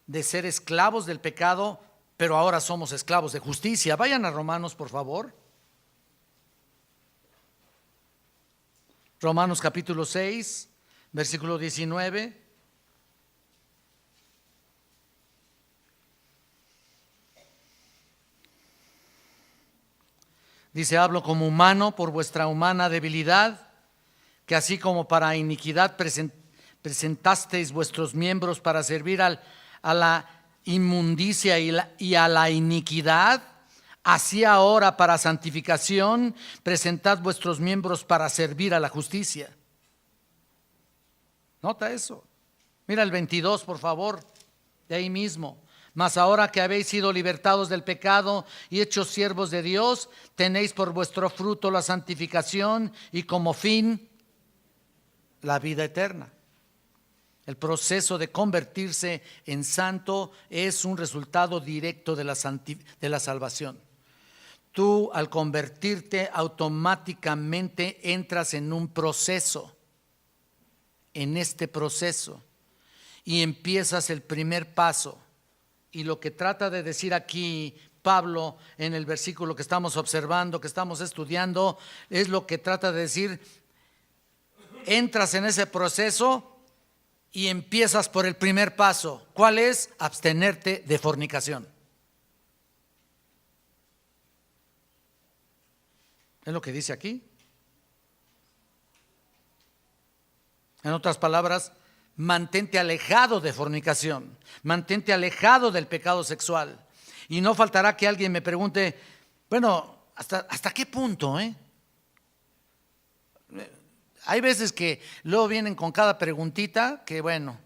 de ser esclavos del pecado, pero ahora somos esclavos de justicia. Vayan a Romanos, por favor. Romanos capítulo 6, versículo 19. Dice, hablo como humano por vuestra humana debilidad, que así como para iniquidad presentasteis vuestros miembros para servir a la inmundicia y a la iniquidad, así ahora para santificación presentad vuestros miembros para servir a la justicia. Nota eso. Mira el 22, por favor, de ahí mismo. Mas ahora que habéis sido libertados del pecado y hechos siervos de Dios, tenéis por vuestro fruto la santificación y como fin la vida eterna. El proceso de convertirse en santo es un resultado directo de la salvación. Tú al convertirte automáticamente entras en un proceso, en este proceso, y empiezas el primer paso. Y lo que trata de decir aquí Pablo en el versículo que estamos observando, que estamos estudiando, es lo que trata de decir: entras en ese proceso y empiezas por el primer paso. ¿Cuál es? Abstenerte de fornicación. Es lo que dice aquí. En otras palabras, mantente alejado de fornicación, mantente alejado del pecado sexual. Y no faltará que alguien me pregunte, bueno, ¿hasta qué punto? Hay veces que luego vienen con cada preguntita que bueno,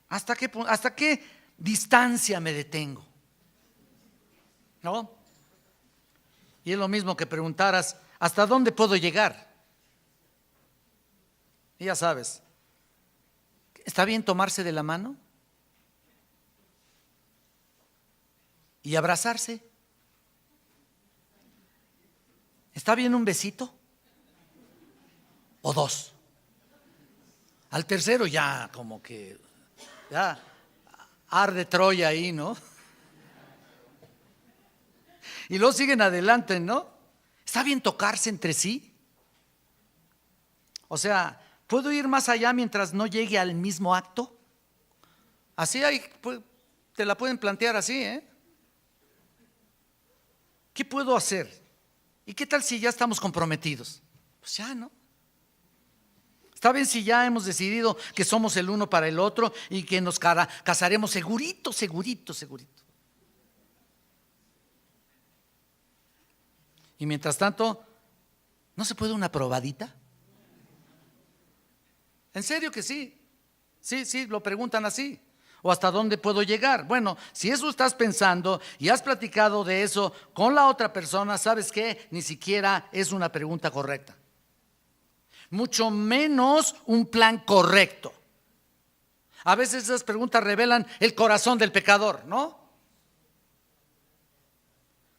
¿hasta qué distancia me detengo? ¿No? Y es lo mismo que preguntaras, ¿hasta dónde puedo llegar? Y ya sabes, ¿está bien tomarse de la mano? ¿Y abrazarse? ¿Está bien un besito? ¿O dos? Al tercero ya como que ya arde Troya ahí, ¿no? Y luego siguen adelante, ¿no? ¿Está bien tocarse entre sí? O sea, ¿puedo ir más allá mientras no llegue al mismo acto? Así hay, pues, te la pueden plantear así, ¿eh? ¿Qué puedo hacer? ¿Y qué tal si ya estamos comprometidos? Pues ya, ¿no? Está bien si ya hemos decidido que somos el uno para el otro y que nos casaremos segurito, segurito, segurito. Y mientras tanto, ¿no se puede una probadita? ¿En serio que sí? Sí, lo preguntan así. ¿O hasta dónde puedo llegar? Bueno, si eso estás pensando y has platicado de eso con la otra persona, ¿sabes qué? Ni siquiera es una pregunta correcta. Mucho menos un plan correcto. A veces esas preguntas revelan el corazón del pecador, ¿no?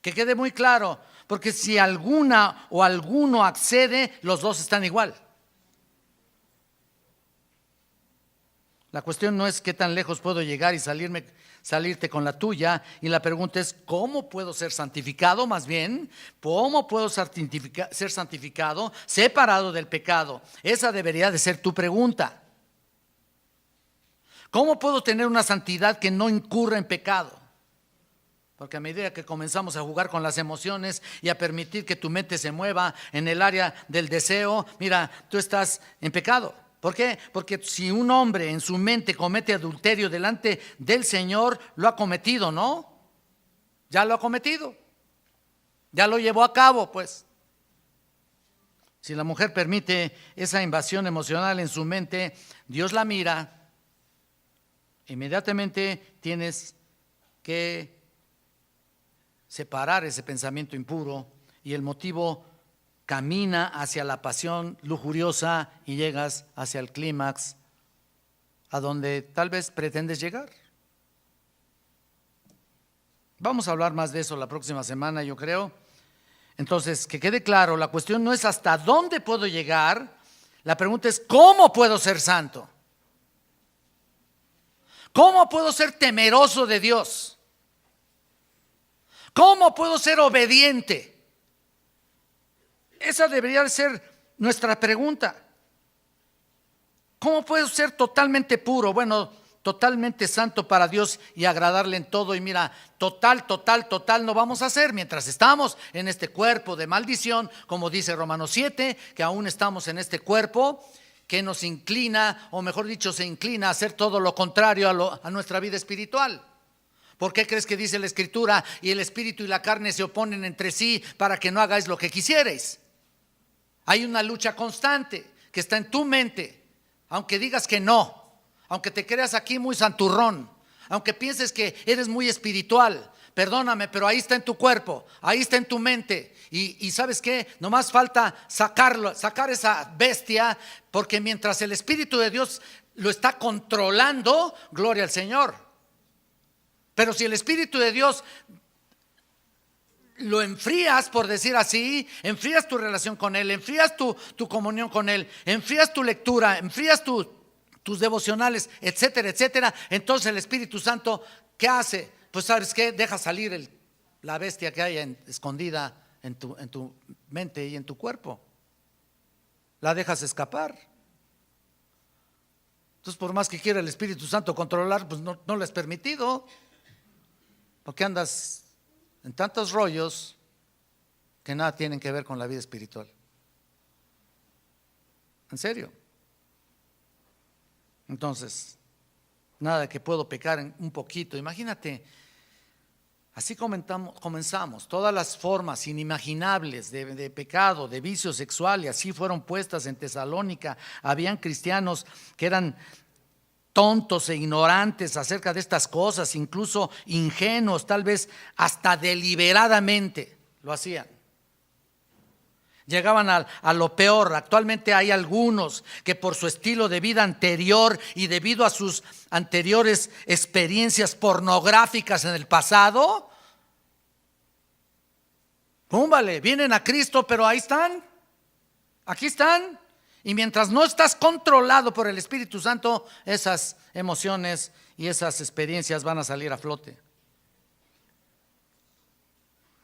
Que quede muy claro, porque si alguna o alguno accede, los dos están igual. La cuestión no es qué tan lejos puedo llegar y salirte con la tuya, y la pregunta es ¿cómo puedo ser santificado? Más bien, ¿cómo puedo ser santificado, separado del pecado? Esa debería de ser tu pregunta. ¿Cómo puedo tener una santidad que no incurra en pecado? Porque a medida que comenzamos a jugar con las emociones y a permitir que tu mente se mueva en el área del deseo, mira, tú estás en pecado. ¿Por qué? Porque si un hombre en su mente comete adulterio delante del Señor, lo ha cometido, ¿no? Ya lo ha cometido. Ya lo llevó a cabo, pues. Si la mujer permite esa invasión emocional en su mente, Dios la mira. Inmediatamente tienes que separar ese pensamiento impuro y el motivo camina hacia la pasión lujuriosa y llegas hacia el clímax a donde tal vez pretendes llegar. Vamos a hablar más de eso la próxima semana, yo creo. Entonces, que quede claro, la cuestión no es hasta dónde puedo llegar, la pregunta es ¿cómo puedo ser santo? ¿Cómo puedo ser temeroso de Dios? ¿Cómo puedo ser obediente? Esa debería ser nuestra pregunta. ¿Cómo puedo ser totalmente puro? Bueno, totalmente santo para Dios y agradarle en todo. Y mira, total no vamos a hacer mientras estamos en este cuerpo de maldición, como dice Romanos 7, que aún estamos en este cuerpo que nos inclina, o mejor dicho, se inclina a hacer todo lo contrario a nuestra vida espiritual. ¿Por qué crees que dice la Escritura y el espíritu y la carne se oponen entre sí para que no hagáis lo que quisierais? Hay una lucha constante que está en tu mente, aunque digas que no, aunque te creas aquí muy santurrón, aunque pienses que eres muy espiritual, perdóname, pero ahí está en tu cuerpo, ahí está en tu mente. Y ¿sabes qué? Nomás falta sacar esa bestia, porque mientras el Espíritu de Dios lo está controlando, gloria al Señor. Pero si el Espíritu de Dios lo enfrías, por decir así, enfrías tu relación con Él, enfrías tu comunión con Él, enfrías tu lectura, enfrías tus devocionales, etcétera, etcétera, entonces el Espíritu Santo, ¿qué hace? Pues ¿sabes qué? Deja salir la bestia que hay escondida en tu mente y en tu cuerpo. La dejas escapar. Entonces, por más que quiera el Espíritu Santo controlar, pues no le has permitido, porque andas en tantos rollos que nada tienen que ver con la vida espiritual. En serio. Entonces, nada que puedo pecar un poquito. Imagínate, así comenzamos. Todas las formas inimaginables de pecado, de vicio sexual, y así fueron puestas en Tesalónica. Habían cristianos que eran tontos e ignorantes acerca de estas cosas, incluso ingenuos, tal vez hasta deliberadamente lo hacían. Llegaban a lo peor. Actualmente hay algunos que por su estilo de vida anterior y debido a sus anteriores experiencias pornográficas en el pasado, ¡púmbale! Vienen a Cristo, pero ahí están, aquí están. Y mientras no estás controlado por el Espíritu Santo, esas emociones y esas experiencias van a salir a flote.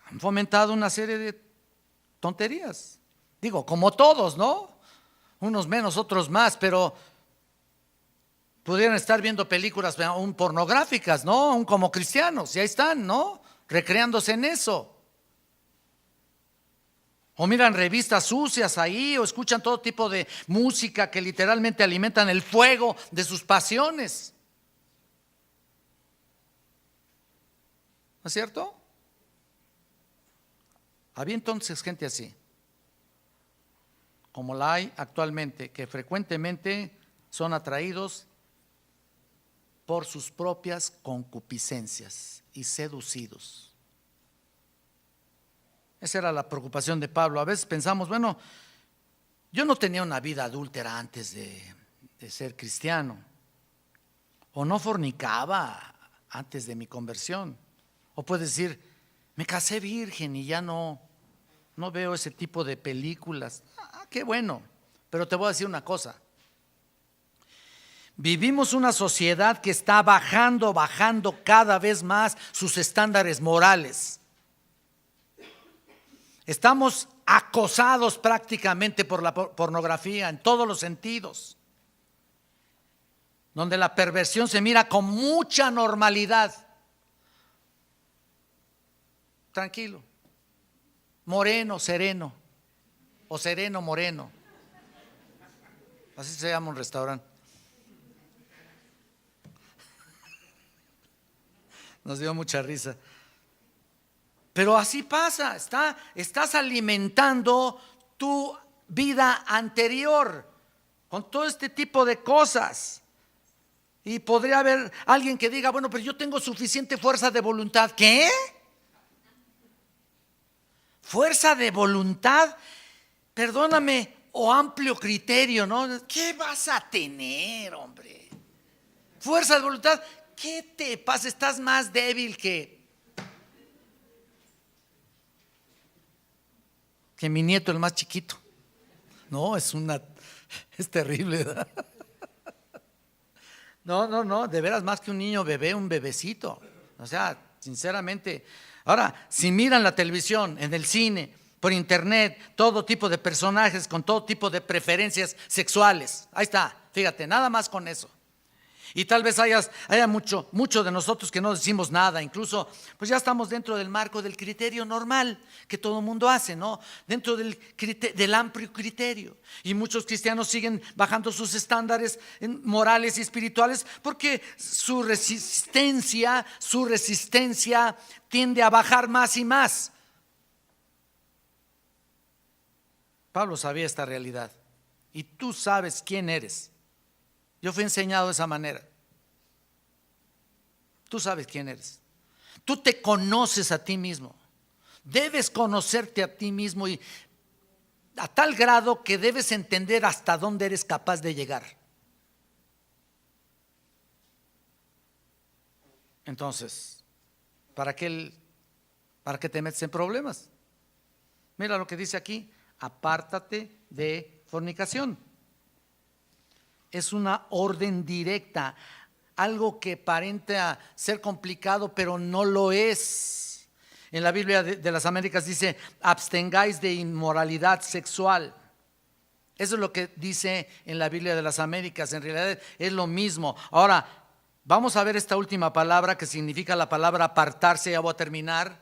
Han fomentado una serie de tonterías. Digo, como todos, ¿no? Unos menos, otros más, pero pudieran estar viendo películas aún pornográficas, ¿no? Aún como cristianos, y ahí están, ¿no? Recreándose en eso. O miran revistas sucias ahí, o escuchan todo tipo de música que literalmente alimentan el fuego de sus pasiones. ¿No es cierto? Había entonces gente así, como la hay actualmente, que frecuentemente son atraídos por sus propias concupiscencias y seducidos. Esa era la preocupación de Pablo. A veces pensamos, bueno, yo no tenía una vida adúltera antes de ser cristiano, o no fornicaba antes de mi conversión, o puedes decir, me casé virgen y ya no veo ese tipo de películas. Qué bueno, pero te voy a decir una cosa. Vivimos una sociedad que está bajando cada vez más sus estándares morales. Estamos acosados prácticamente por la pornografía en todos los sentidos, donde la perversión se mira con mucha normalidad. Tranquilo, moreno, sereno, o sereno, moreno. Así se llama un restaurante. Nos dio mucha risa. Pero así pasa, estás alimentando tu vida anterior con todo este tipo de cosas. Y podría haber alguien que diga, bueno, pero yo tengo suficiente fuerza de voluntad. ¿Qué? Fuerza de voluntad, perdóname, o amplio criterio, ¿no? ¿Qué vas a tener, hombre? Fuerza de voluntad, ¿qué te pasa? Estás más débil que mi nieto, el más chiquito. No, es terrible, ¿verdad? No, de veras más que un niño bebé, un bebecito. O sea, sinceramente. Ahora, si miran la televisión, en el cine, por internet, todo tipo de personajes con todo tipo de preferencias sexuales. Ahí está, fíjate, nada más con eso. Y tal vez haya mucho de nosotros que no decimos nada, incluso pues ya estamos dentro del marco del criterio normal que todo el mundo hace, ¿no? Dentro del amplio criterio. Y muchos cristianos siguen bajando sus estándares morales y espirituales porque su resistencia tiende a bajar más y más. Pablo sabía esta realidad y tú sabes quién eres. Yo fui enseñado de esa manera. Tú sabes quién eres. Tú te conoces a ti mismo. Debes conocerte a ti mismo y a tal grado que debes entender hasta dónde eres capaz de llegar. Entonces, ¿para qué te metes en problemas? Mira lo que dice aquí: apártate de fornicación. Es una orden directa, algo que aparenta ser complicado, pero no lo es. En la Biblia de las Américas dice: abstengáis de inmoralidad sexual. Eso es lo que dice en la Biblia de las Américas. En realidad es lo mismo. Ahora, vamos a ver esta última palabra que significa la palabra apartarse. Ya voy a terminar.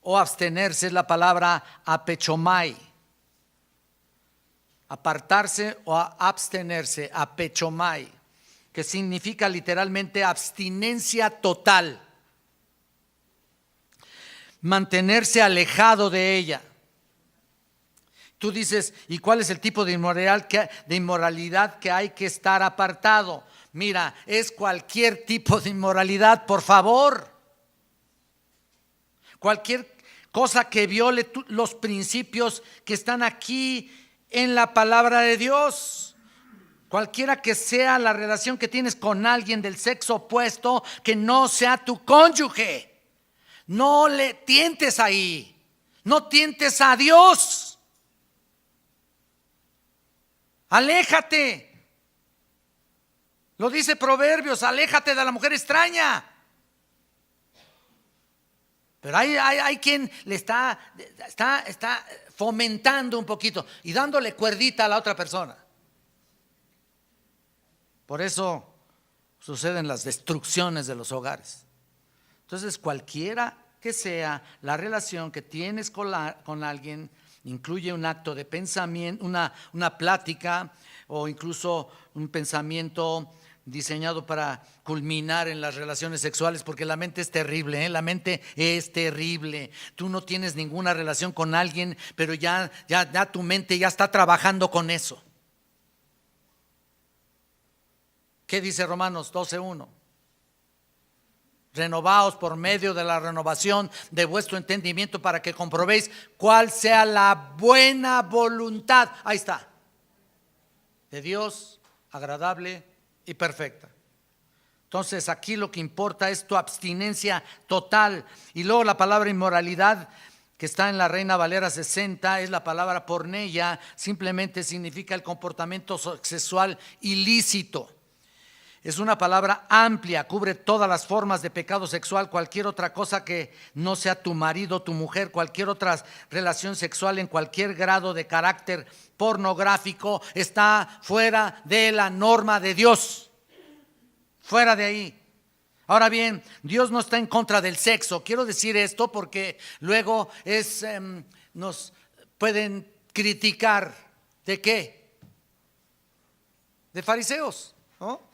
O abstenerse es la palabra apechomai. Apartarse o abstenerse, apechomai, que significa literalmente abstinencia total. Mantenerse alejado de ella. Tú dices, ¿y cuál es el tipo de inmoralidad que hay que estar apartado? Mira, es cualquier tipo de inmoralidad, por favor. cosa que viole los principios que están aquí en la palabra de Dios. Cualquiera que sea la relación que tienes con alguien del sexo opuesto, que no sea tu cónyuge, no le tientes ahí, no tientes a Dios. Aléjate. Lo dice Proverbios, aléjate de la mujer extraña. Pero hay quien le está fomentando un poquito y dándole cuerdita a la otra persona. Por eso suceden las destrucciones de los hogares. Entonces, cualquiera que sea la relación que tienes con alguien, incluye un acto de pensamiento, una plática o incluso un pensamiento diseñado para culminar en las relaciones sexuales, porque la mente es terrible, la mente es terrible. Tú no tienes ninguna relación con alguien, pero ya tu mente ya está trabajando con eso. ¿Qué dice Romanos 12:1? Renovaos por medio de la renovación de vuestro entendimiento para que comprobéis cuál sea la buena voluntad. Ahí está. De Dios, agradable y perfecta. Entonces aquí lo que importa es tu abstinencia total. Y luego la palabra inmoralidad, que está en la Reina Valera 60, es la palabra porneia. Simplemente significa el comportamiento sexual ilícito. Es una palabra amplia, cubre todas las formas de pecado sexual, cualquier otra cosa que no sea tu marido, tu mujer, cualquier otra relación sexual en cualquier grado de carácter pornográfico está fuera de la norma de Dios, fuera de ahí. Ahora bien, Dios no está en contra del sexo. Quiero decir esto porque luego nos pueden criticar. ¿De qué? De fariseos, ¿no?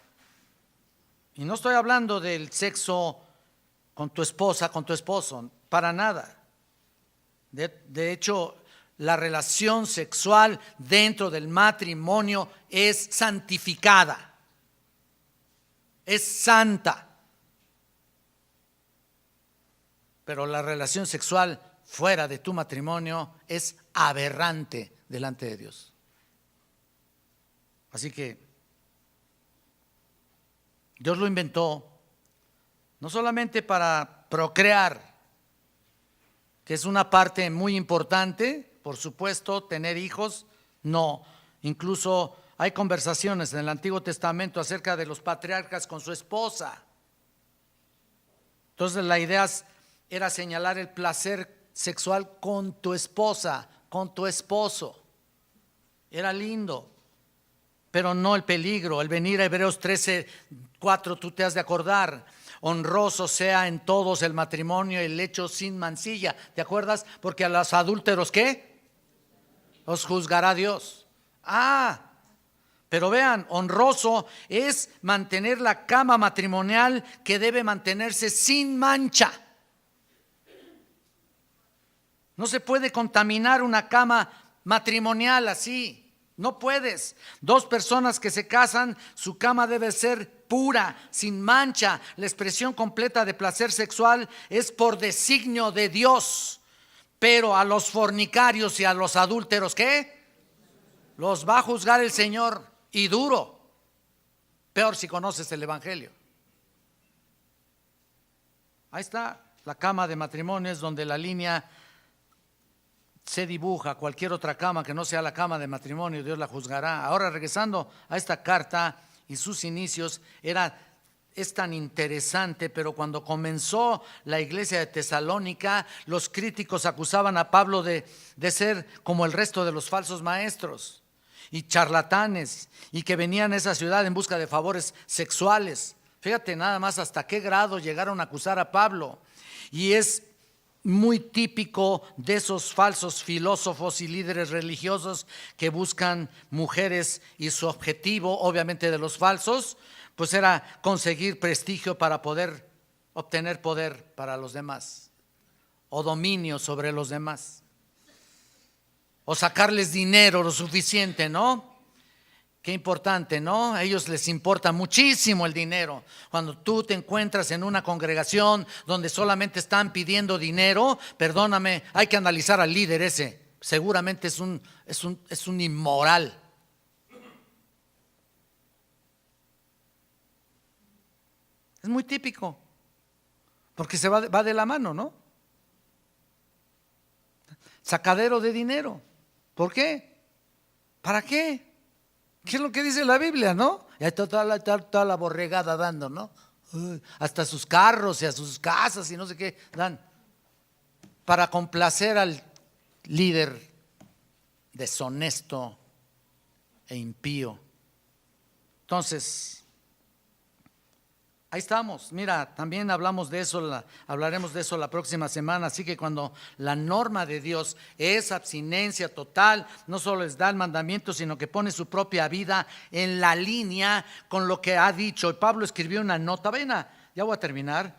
Y no estoy hablando del sexo con tu esposa, con tu esposo, para nada. De hecho, la relación sexual dentro del matrimonio es santificada, es santa. Pero la relación sexual fuera de tu matrimonio es aberrante delante de Dios. Así que Dios lo inventó no solamente para procrear, que es una parte muy importante, por supuesto, tener hijos, no. Incluso hay conversaciones en el Antiguo Testamento acerca de los patriarcas con su esposa. Entonces la idea era señalar el placer sexual con tu esposa, con tu esposo. Era lindo. Pero no el peligro. El venir a Hebreos 13:4, tú te has de acordar. Honroso sea en todos el matrimonio, el hecho sin mancilla. ¿Te acuerdas? Porque a los adúlteros, ¿qué? Los juzgará Dios. Pero vean, honroso es mantener la cama matrimonial que debe mantenerse sin mancha. No se puede contaminar una cama matrimonial así. No puedes. Dos personas que se casan, su cama debe ser pura, sin mancha. La expresión completa de placer sexual es por designio de Dios. Pero a los fornicarios y a los adúlteros, ¿qué? Los va a juzgar el Señor, y duro. Peor si conoces el Evangelio. Ahí está, la cama de matrimonio es donde la línea se dibuja. Cualquier otra cama que no sea la cama de matrimonio, Dios la juzgará. Ahora, regresando a esta carta y sus inicios, es tan interesante, pero cuando comenzó la iglesia de Tesalónica, los críticos acusaban a Pablo de ser como el resto de los falsos maestros y charlatanes, y que venían a esa ciudad en busca de favores sexuales. Fíjate nada más hasta qué grado llegaron a acusar a Pablo. Y es muy típico de esos falsos filósofos y líderes religiosos que buscan mujeres, y su objetivo, obviamente, de los falsos, pues era conseguir prestigio para poder obtener poder para los demás, o dominio sobre los demás, o sacarles dinero lo suficiente, ¿no? Qué importante, ¿no? A ellos les importa muchísimo el dinero. Cuando tú te encuentras en una congregación donde solamente están pidiendo dinero, perdóname, hay que analizar al líder ese. Seguramente es un inmoral. Es muy típico, porque se va de la mano, ¿no? Sacadero de dinero. ¿Por qué? ¿Para qué? ¿Qué es lo que dice la Biblia, no? Y ahí está toda la borregada dando, ¿no? Hasta sus carros y a sus casas y no sé qué dan. Para complacer al líder deshonesto e impío. Entonces, ahí estamos. Mira, también hablamos de eso, hablaremos de eso la próxima semana. Así que cuando la norma de Dios es abstinencia total, no solo les da el mandamiento, sino que pone su propia vida en la línea con lo que ha dicho. Y Pablo escribió una nota. Ya voy a terminar.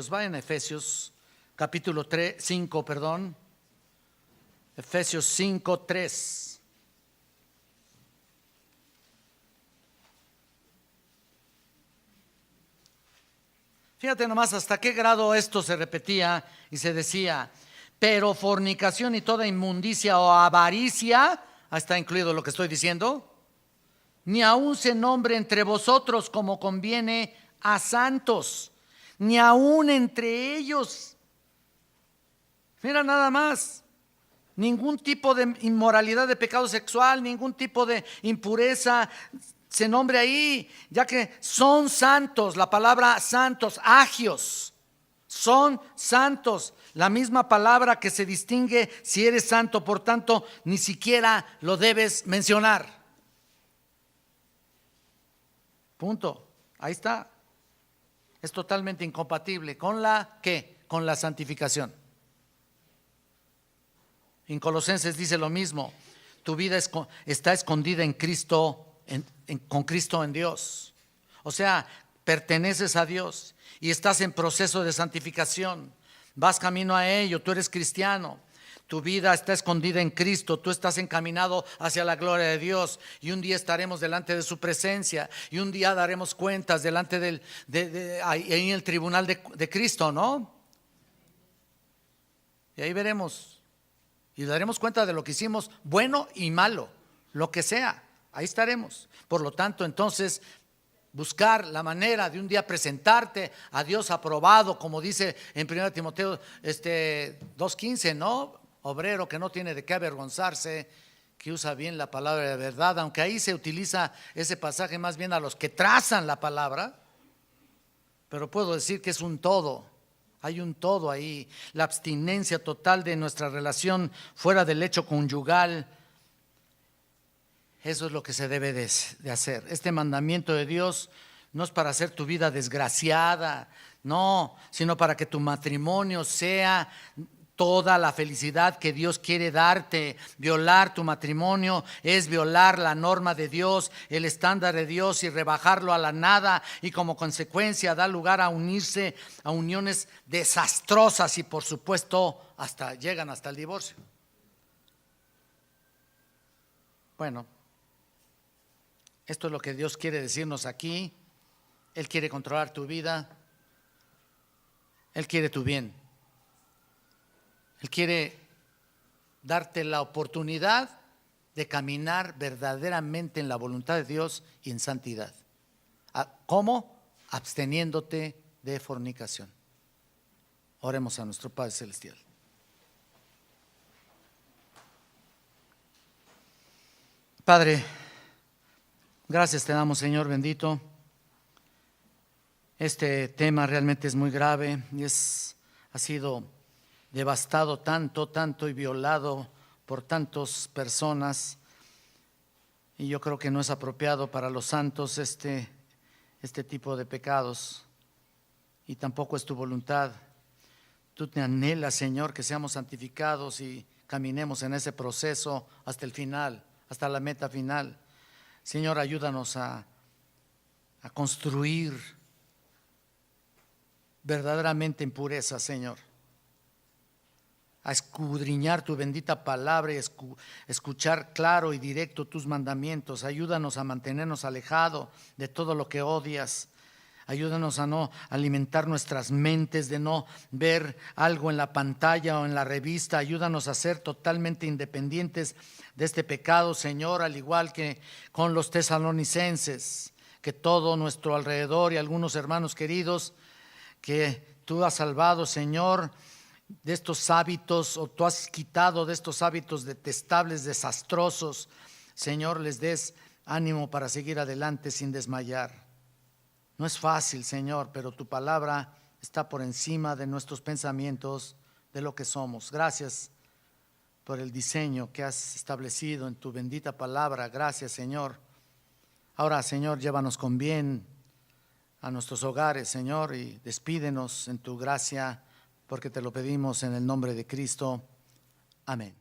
Vayan a Efesios capítulo 5, perdón. Efesios 5:3. Fíjate nomás hasta qué grado esto se repetía y se decía, pero fornicación y toda inmundicia o avaricia, está incluido lo que estoy diciendo, ni aun se nombre entre vosotros como conviene a santos, ni aun entre ellos. Mira nada más, ningún tipo de inmoralidad, de pecado sexual, ningún tipo de impureza se nombre ahí, ya que son santos. La palabra santos, agios, son santos. La misma palabra que se distingue si eres santo, por tanto, ni siquiera lo debes mencionar. Punto. Ahí está. Es totalmente incompatible con ¿qué? Con la santificación. En Colosenses dice lo mismo. Tu vida está escondida en Cristo, con Cristo en Dios. O sea, perteneces a Dios y estás en proceso de santificación. Vas camino a ello, tú eres cristiano. Tu vida está escondida en Cristo, tú estás encaminado hacia la gloria de Dios y un día estaremos delante de su presencia y un día daremos cuentas delante ahí en el tribunal de Cristo, ¿no? Y ahí veremos y daremos cuenta de lo que hicimos, bueno y malo, lo que sea, ahí estaremos. Por lo tanto, entonces, buscar la manera de un día presentarte a Dios aprobado, como dice en 1 Timoteo 2:15, ¿no? Obrero que no tiene de qué avergonzarse, que usa bien la palabra de verdad, aunque ahí se utiliza ese pasaje más bien a los que trazan la palabra, pero puedo decir que es un todo. Hay un todo ahí, la abstinencia total de nuestra relación fuera del hecho conyugal. Eso es lo que se debe de hacer. Este mandamiento de Dios no es para hacer tu vida desgraciada, no, sino para que tu matrimonio sea toda la felicidad que Dios quiere darte. Violar tu matrimonio es violar la norma de Dios, el estándar de Dios, y rebajarlo a la nada, y como consecuencia da lugar a unirse a uniones desastrosas y por supuesto llegan hasta el divorcio. Bueno, esto es lo que Dios quiere decirnos aquí. Él quiere controlar tu vida. Él quiere tu bien. Él quiere darte la oportunidad de caminar verdaderamente en la voluntad de Dios y en santidad. ¿Cómo? Absteniéndote de fornicación. Oremos a nuestro Padre Celestial. Padre, gracias te damos, Señor bendito. Este tema realmente es muy grave y ha sido devastado tanto y violado por tantas personas, y yo creo que no es apropiado para los santos este tipo de pecados, y tampoco es tu voluntad. Tú te anhelas, Señor, que seamos santificados y caminemos en ese proceso hasta el final, hasta la meta final. Señor, ayúdanos a construir verdaderamente en pureza, Señor. a escudriñar tu bendita palabra y escuchar claro y directo tus mandamientos. Ayúdanos a mantenernos alejados de todo lo que odias. Ayúdanos a no alimentar nuestras mentes, de no ver algo en la pantalla o en la revista. Ayúdanos a ser totalmente independientes de este pecado, Señor, al igual que con los tesalonicenses, que todo nuestro alrededor y algunos hermanos queridos que tú has salvado, Señor, de estos hábitos, o tú has quitado de estos hábitos detestables, desastrosos, Señor, les des ánimo para seguir adelante sin desmayar. No es fácil, Señor, pero tu palabra está por encima de nuestros pensamientos, de lo que somos. Gracias por el diseño que has establecido en tu bendita palabra. Gracias, Señor. Ahora, Señor, llévanos con bien a nuestros hogares, Señor, y despídenos en tu gracia, porque te lo pedimos en el nombre de Cristo. Amén.